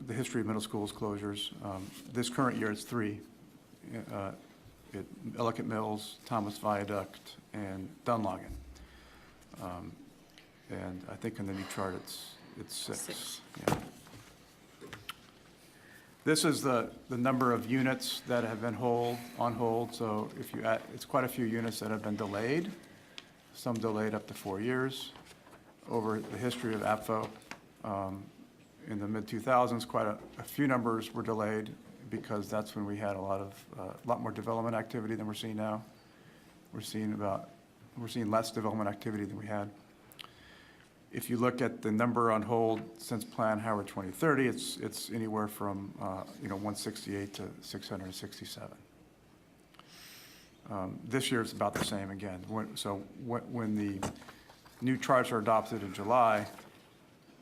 the history of middle schools closures. This current year, it's 3. Ellicott Mills, Thomas Viaduct, and Dunlogan. And I think in the new chart, it's 6. Yeah. This is the number of units that have been on hold. So if you add, it's quite a few units that have been delayed, some delayed up to 4 years. Over the history of Apfo, in the mid-2000s, quite a few numbers were delayed because that's when we had a lot more development activity than we're seeing now. We're seeing less development activity than we had. If you look at the number on hold since Plan Howard 2030, it's anywhere from 168 to 667. This year it's about the same again. When the new charts are adopted in July,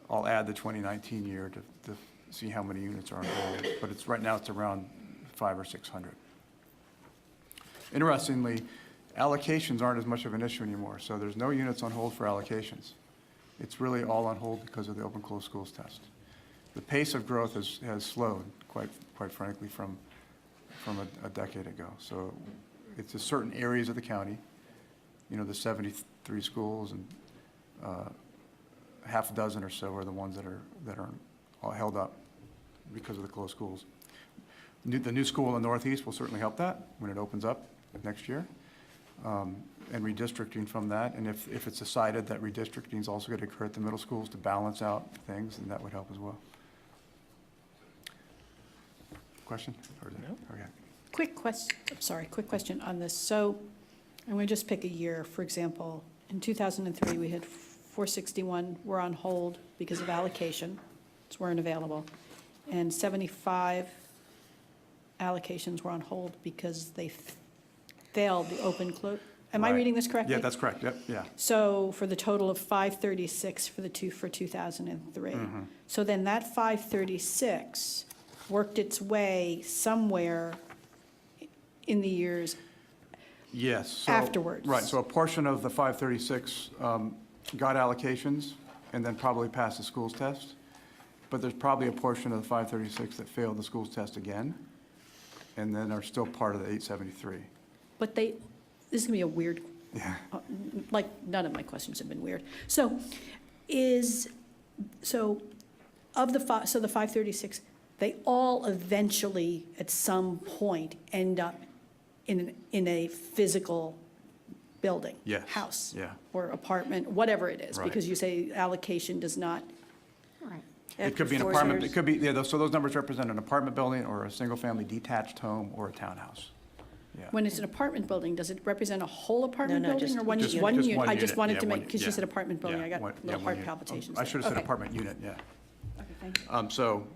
I'll add the 2019 year to see how many units are on hold, but right now it's around 500 or 600. Interestingly, allocations aren't as much of an issue anymore, so there's no units on hold for allocations. It's really all on hold because of the open closed schools test. The pace of growth has slowed, quite frankly, from a decade ago. So it's a certain areas of the county, the 73 schools, and half a dozen or so are the ones that are all held up because of the closed schools. The new school in the Northeast will certainly help that when it opens up next year, and redistricting from that. And if it's decided that redistricting is also going to occur at the middle schools to balance out things, then that would help as well. Question? No. Okay. Quick question on this. So I'm going to just pick a year. For example, in 2003, we had 461 were on hold because of allocation, weren't available. And 75 allocations were on hold because they failed the open close. Am I Right. reading this correctly? Yeah, that's correct. Yep, yeah. So for the total of 536 for 2003. So then that 536 worked its way somewhere in the years Yes. So- afterwards. Right, so a portion of the 536 got allocations and then probably passed the schools test. But there's probably a portion of the 536 that failed the schools test again and then are still part of the 873. But this is going to be a weird, Yeah. like, none of my questions have been weird. So the 536, they all eventually, at some point, end up in a physical building? Yes, House? yeah. Or apartment, whatever it is? Right. Because you say allocation does not, Right. It could be an After 4 apartment, years. it could be, yeah, so those numbers represent an apartment building or a single-family detached home or a townhouse. Yeah. when it's an apartment building, does it represent a whole apartment no, building? just Or one just one Just unit? one I just unit, wanted yeah, to one- make, because you yeah. said apartment building, Yeah, I got one- little one heart unit. palpitations. I should have said Okay. apartment unit, yeah. Okay, thank you. So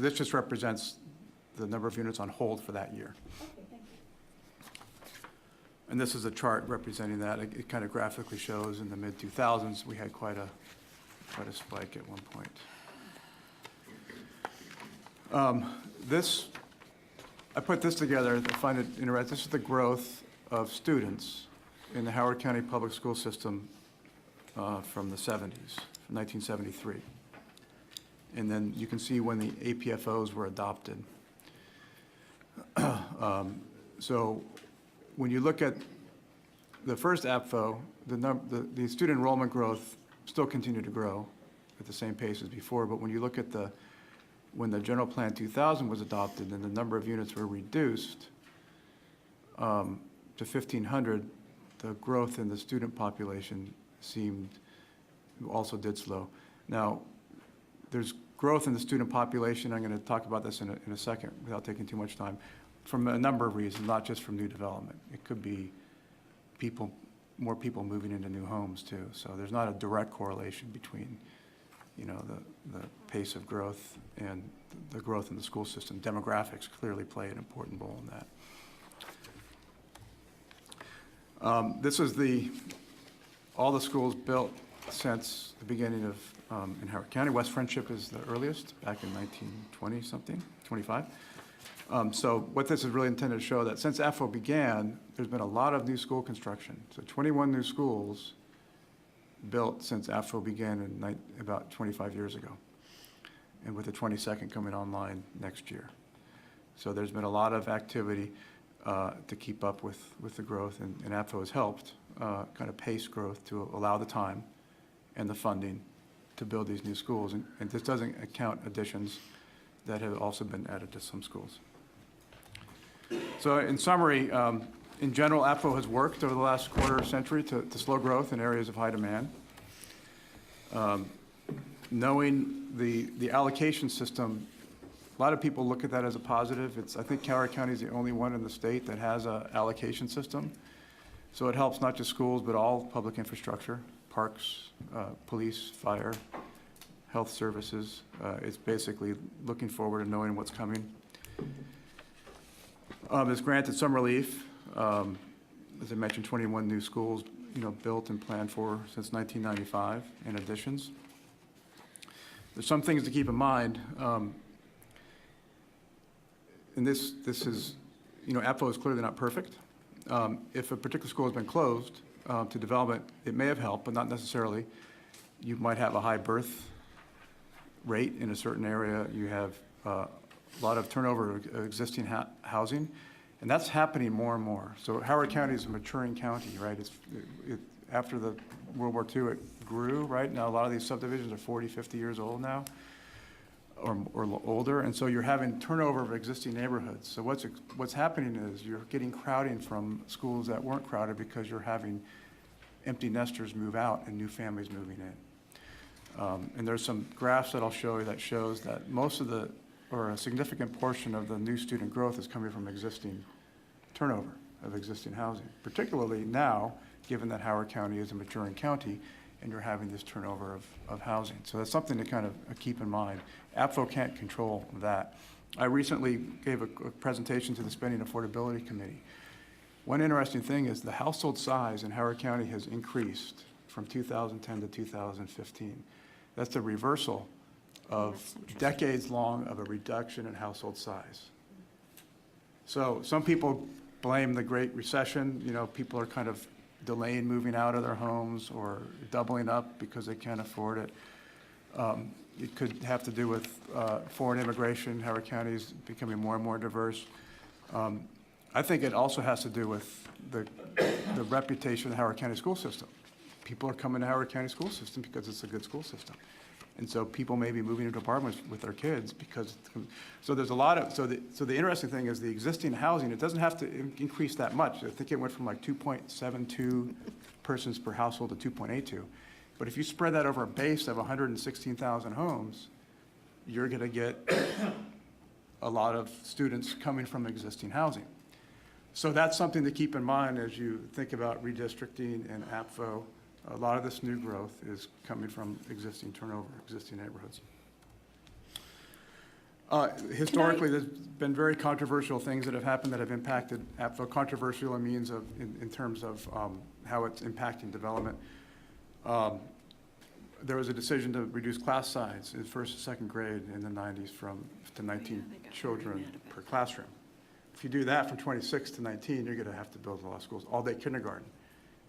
this just represents the number of units on hold for that year. And this is a chart representing that. It kind of graphically shows in the mid-2000s, we had quite a spike at one point. I put this together, I find it interesting. This is the growth of students in the Howard County Public School System from the 70s, from 1973. And then you can see when the APFOs were adopted. So when you look at the first APFO, the student enrollment growth still continued to grow at the same pace as before, but when you look at when the General Plan 2000 was adopted and the number of units were reduced to 1,500, the growth in the student population also did slow. Now, there's growth in the student population. I'm going to talk about this in a second without taking too much time, from a number of reasons, not just from new development. It could be more people moving into new homes too. So there's not a direct correlation between, the pace of growth and the growth in the school system. Demographics clearly play an important role in that. This is all the schools built since the beginning of, in Howard County. West Friendship is the earliest, back in 1920-something, 25. So what this is really intended to show that since AFO began, there's been a lot of new school construction. So 21 new schools built since AFO began about 25 years ago, and with the 22nd coming online next year. So there's been a lot of activity to keep up with the growth, and AFO has helped kind of pace growth to allow the time and the funding to build these new schools. And this doesn't account additions that have also been added to some schools. So in summary, in general, AFO has worked over the last quarter century to slow growth in areas of high demand. Knowing the allocation system, a lot of people look at that as a positive. I think Howard County is the only one in the state that has an allocation system. So it helps not just schools, but all public infrastructure, parks, police, fire, health services. It's basically looking forward and knowing what's coming. It's granted some relief. As I mentioned, 21 new schools, built and planned for since 1995, in additions. There's some things to keep in mind. And this is, APFO is clearly not perfect. If a particular school has been closed to development, it may have helped, but not necessarily. You might have a high birth rate in a certain area. You have a lot of turnover of existing housing, and that's happening more and more. So Howard County is a maturing county, right? After the World War II, it grew, right? Now a lot of these subdivisions are 40, 50 years old now, or older, and so you're having turnover of existing neighborhoods. So what's happening is you're getting crowding from schools that weren't crowded because you're having empty nesters move out and new families moving in. And there's some graphs that I'll show you that shows that a significant portion of the new student growth is coming from existing turnover of existing housing, particularly now, given that Howard County is a maturing county and you're having this turnover of housing. So that's something to kind of keep in mind. APFO can't control that. I recently gave a presentation to the Spending Affordability Committee. One interesting thing is the household size in Howard County has increased from 2010 to 2015. That's a reversal of decades long of a reduction in household size. So some people blame the Great Recession. People are kind of delaying moving out of their homes or doubling up because they can't afford it. It could have to do with foreign immigration. Howard County is becoming more and more diverse. I think it also has to do with the reputation of the Howard County school system. People are coming to Howard County school system because it's a good school system. And so people may be moving into apartments with their kids because, so there's a lot of, so the interesting thing is the existing housing, it doesn't have to increase that much. I think it went from like 2.72 persons per household to 2.82. But if you spread that over a base of 116,000 homes, you're going to get a lot of students coming from existing housing. So that's something to keep in mind as you think about redistricting and APFO. A lot of this new growth is coming from existing turnover, existing neighborhoods. Historically, there's been very controversial things that have happened that have impacted APFO. Controversial in terms of how it's impacting development. there was a decision to reduce class size in first and second grade in the 90s to 19 children per classroom. If you do that from 26 to 19, you're going to have to build a lot of schools. All-day kindergarten,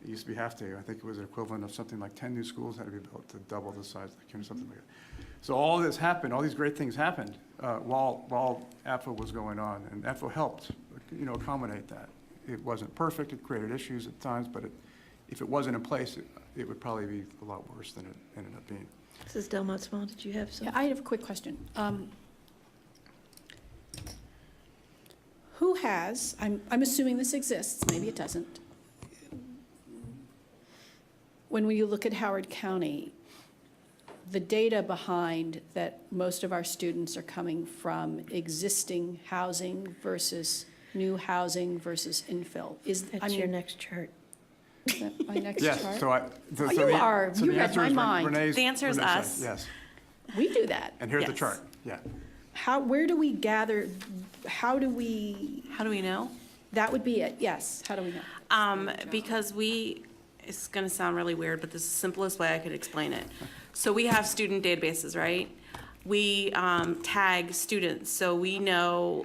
it used to be half day. I think it was an equivalent of something like 10 new schools had to be built to double the size of the kindergarten, something like that. So all this happened, all these great things happened while APFO was going on, and APFO helped, accommodate that. It wasn't perfect, it created issues at times, but if it wasn't in place, it would probably be a lot worse than it ended up being. Mrs. Delmont Small, did you have Yeah, something? I have a quick question. Who has, I'm assuming this exists, maybe it doesn't. When you look at Howard County, the data behind that most of our students are coming from existing housing versus new housing versus infill, That's your next chart. Is that my next Yes, chart? so Oh, you are. You the read answer my is mind. Renee's. The answer is Renee's side, us. Yes, We do that. and here's the Yes. chart, yeah. Where do we gather, how do we, How do we know? that would be it, yes, how do we know? Because it's going to sound really weird, but this is the simplest way I could explain it. So we have student databases, right? We tag students, so we know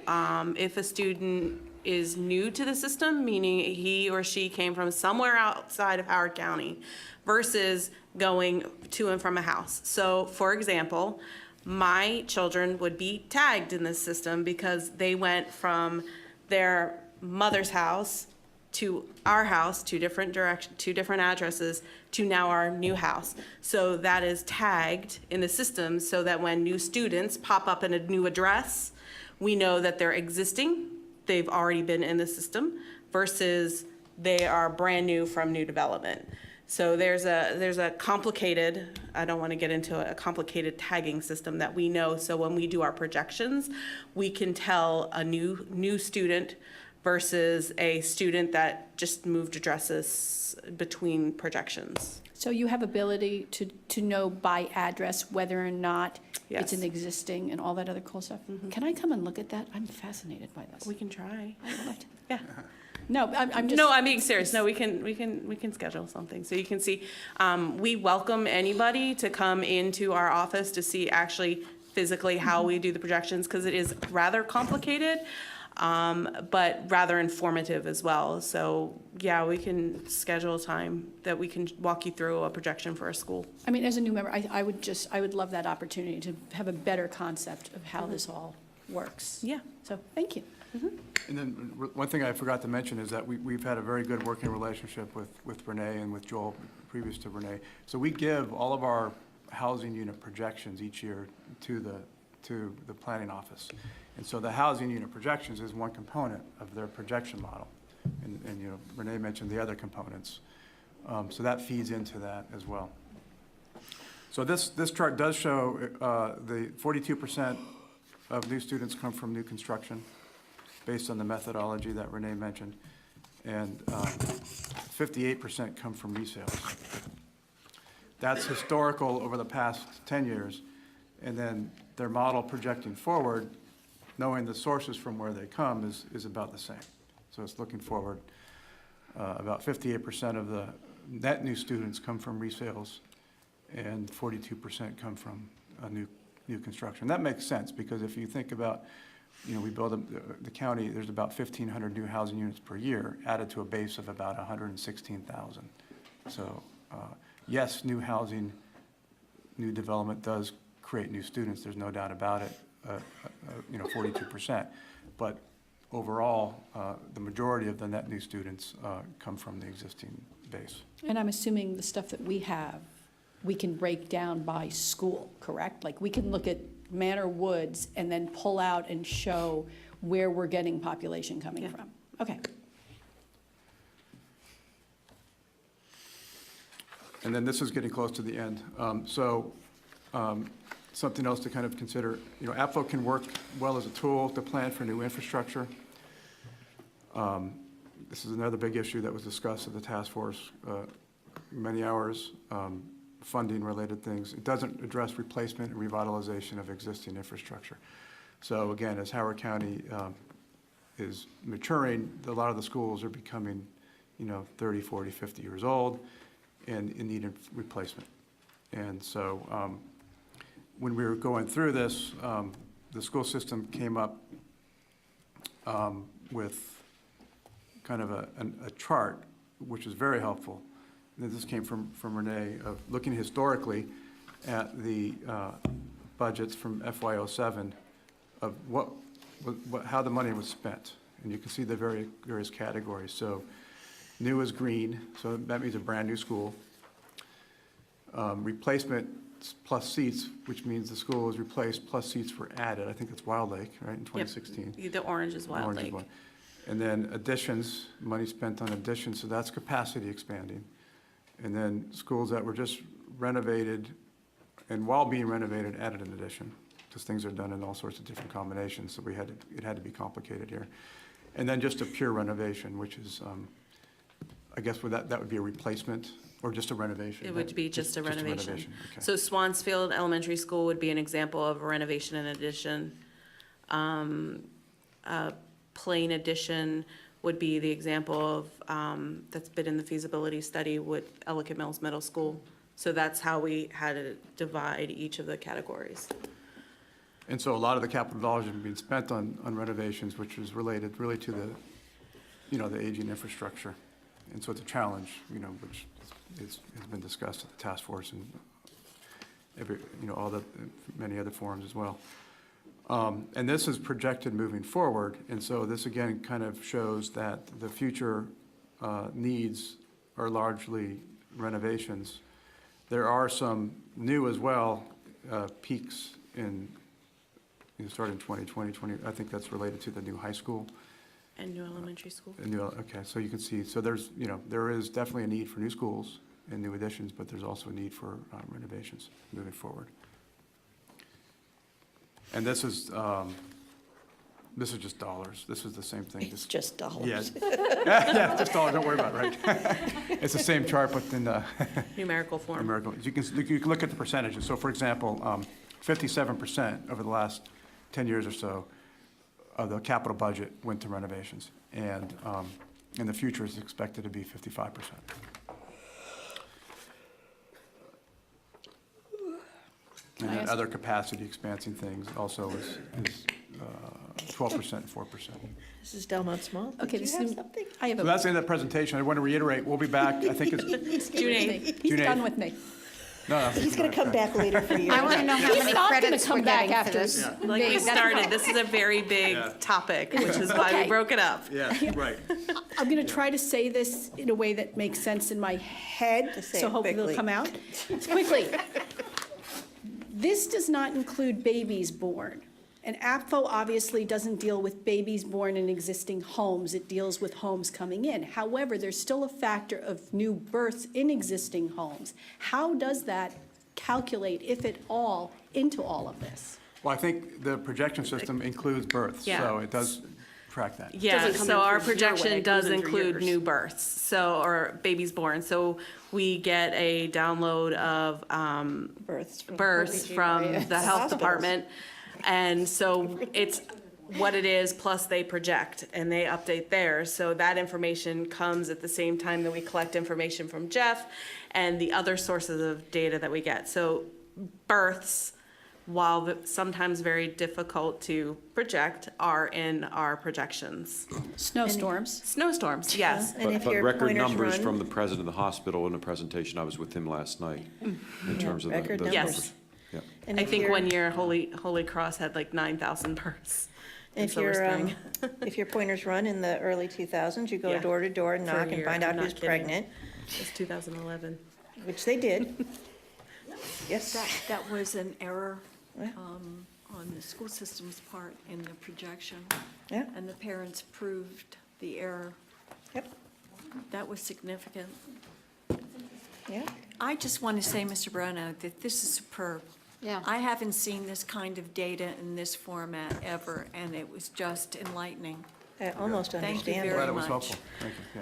if a student is new to the system, meaning he or she came from somewhere outside of Howard County, versus going to and from a house. So, for example, my children would be tagged in this system because they went from their mother's house to our house, two different addresses, to now our new house. So that is tagged in the system so that when new students pop up in a new address, we know that they're existing, they've already been in the system, versus they are brand new from new development. So there's a complicated, I don't want to get into a complicated tagging system that we know. So when we do our projections, we can tell a new student versus a student that just moved addresses between projections. So you have ability to know by address whether or not it's Yes. an existing and all that other cool stuff? Can I come and look at that? I'm fascinated by this. We can try. I would. Yeah. No, I'm just. No, I'm being serious. No, we can schedule something. So you can see, we welcome anybody to come into our office to see actually physically how we do the projections, because it is rather complicated, but rather informative as well. So, yeah, we can schedule a time that we can walk you through a projection for a school. I mean, as a new member, I would love that opportunity to have a better concept of how this all works. Yeah. So, thank you. And then one thing I forgot to mention is that we've had a very good working relationship with Renee and with Joel, previous to Renee. So we give all of our housing unit projections each year to the planning office. And so the housing unit projections is one component of their projection model. And Renee mentioned the other components. So that feeds into that as well. So this chart does show the 42% of new students come from new construction, based on the methodology that Renee mentioned, and 58% come from resales. That's historical over the past 10 years, and then their model projecting forward, knowing the sources from where they come is about the same. So it's looking forward, about 58% of the net new students come from resales, and 42% come from new construction. That makes sense, because if you think about, we build the county, there's about 1,500 new housing units per year, added to a base of about 116,000. So, yes, new housing, new development does create new students, there's no doubt about it, 42%. But overall, the majority of the net new students come from the existing base. And I'm assuming the stuff that we have, we can break down by school, correct? Like, we can look at Manor Woods and then pull out and show where we're getting population coming from. Okay. And then this is getting close to the end. Something else to kind of consider, APFO can work well as a tool to plan for new infrastructure. This is another big issue that was discussed at the task force, many hours, funding-related things. It doesn't address replacement and revitalization of existing infrastructure. So again, as Howard County is maturing, a lot of the schools are becoming, 30, 40, 50 years old and in need of replacement. And so when we were going through this, the school system came up with kind of a chart, which is very helpful. And this came from Renee, of looking historically at the budgets from FY07 of how the money was spent. And you can see the various categories. So new is green, so that means a brand-new school. Replacement plus seats, which means the school was replaced plus seats were added. I think that's Wild Lake, right, in 2016. The orange is Wild Orange is Lake. one. And then additions, money spent on additions, so that's capacity expanding. And then schools that were just renovated, and while being renovated, added an addition, because things are done in all sorts of different combinations, so it had to be complicated here. And then just a pure renovation, which is, I guess that would be a replacement, or just a renovation? It would be just a renovation. Okay. So Swansfield Elementary School would be an example of a renovation and addition. A plain addition would be the example of, that's been in the feasibility study with Ellicott Mills Middle School. So that's how we had to divide each of the categories. And so a lot of the capital dollars have been spent on renovations, which is related really to the aging infrastructure. And so it's a challenge, which has been discussed at the task force and all the many other forums as well. And this is projected moving forward. And so this again kind of shows that the future needs are largely renovations. There are some new as well, peaks in, starting in 2020, I think that's related to the new high school. And new elementary school. Okay, so you can see, so there's, there is definitely a need for new schools and new additions, but there's also a need for renovations moving forward. And this is just dollars. This is the same thing. It's just dollars. Yeah, just dollars, don't worry about it, right? It's the same chart, but in the Numerical form. numerical. You can look at the percentages. So for example, 57% over the last 10 years or so of the capital budget went to renovations. And in the future, it's expected to be 55%. And then other capacity expansing things also is 12% and 4%. This is Delmont Small. Okay, Did this you have is- something? I have So a, that's the end of the presentation. I want to reiterate, we'll be back, I think it's, he's June 8th. He's June done 8th. with me. no. He's going to come back later for you. I want to know how He's many not gonna credits come we're back getting for after this. Like we started, this is a very big topic, which is why we Okay. broke it up. Yeah, right. I'm going to try to say this in a way that makes sense in my head, Just say so it hopefully it'll quickly. come out. Quickly. This does not include babies born. And APFO obviously doesn't deal with babies born in existing homes. It deals with homes coming in. However, there's still a factor of new births in existing homes. How does that calculate, if at all, into all of this? Well, I think the projection system includes births, Yeah. so it does track that. Yeah, Doesn't come so in our for year when projection it comes does in for include years. new births, or babies born. So we get a download of births from the health Hospitals. department. And so it's what it is, plus they project, and they update theirs. So that information comes at the same time that we collect information from Jeff and the other sources of data that we get. So births, while sometimes very difficult to project, are in our projections. Snowstorms. Snowstorms, yes. And if But your record pointers numbers run- from the president of the hospital in a presentation, I was with him last night, in terms of record those Yes. numbers. Yeah. and I if think your- one year Holy Cross had like 9,000 births in If Silver your, Spring. if your pointers run in the early 2000s, you go Yeah. door to door and For a knock and year, find I'm out not who's kidding. pregnant, It's 2011. which they did. Yes. That was an error Yeah. on the school system's part in the projection, Yeah, and the parents proved the error. yep, That was significant. yeah. I just want to say, Mr. Bruno, that this is superb. Yeah. I haven't seen this kind of data in this format ever, and it was just enlightening. I almost Thank you understand very it. Glad it was much. helpful. Thank you,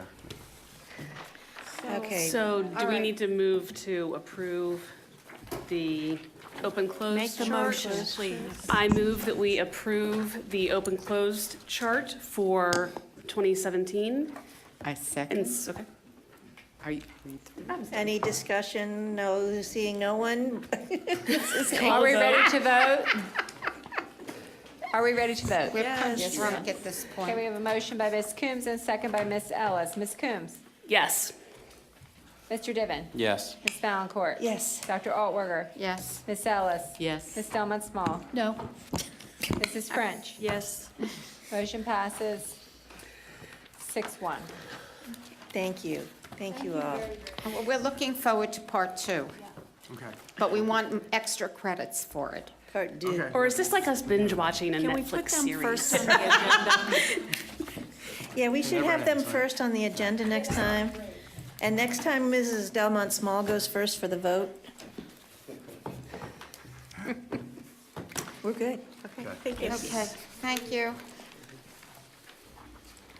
yeah. Okay, So do All we right. need to move to approve the open closed Make the chart? motion, please. I move that we approve the open closed chart for 2017. I And, second. okay. Are you? Any discussion? No, seeing no one? Are we ready to vote? Are we ready to vote? We're punch drunk at this Okay, we point. have a motion by Ms. Coombs and a second by Ms. Ellis. Ms. Coombs? Yes. Mr. Diven? Yes. Ms. Valencourt? Yes. Dr. Altwerger? Yes. Ms. Ellis? Yes. Ms. Delmont Small? No? Mrs. French? Yes. Motion passes 6-1. Thank you. Thank you all. Well, we're looking forward to part 2, Okay. but we want extra credits for it. Part due. Okay. Or is this like us binge watching a Can we put Netflix them series? first on the agenda? Yeah, we should have them first on the agenda next time. And next time, Mrs. Delmont Small goes first for the vote. We're good. Okay. Thank you. Okay, thank you.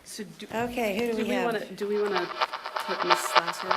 So do Okay, who do we have? do we want to put Ms. Slasser?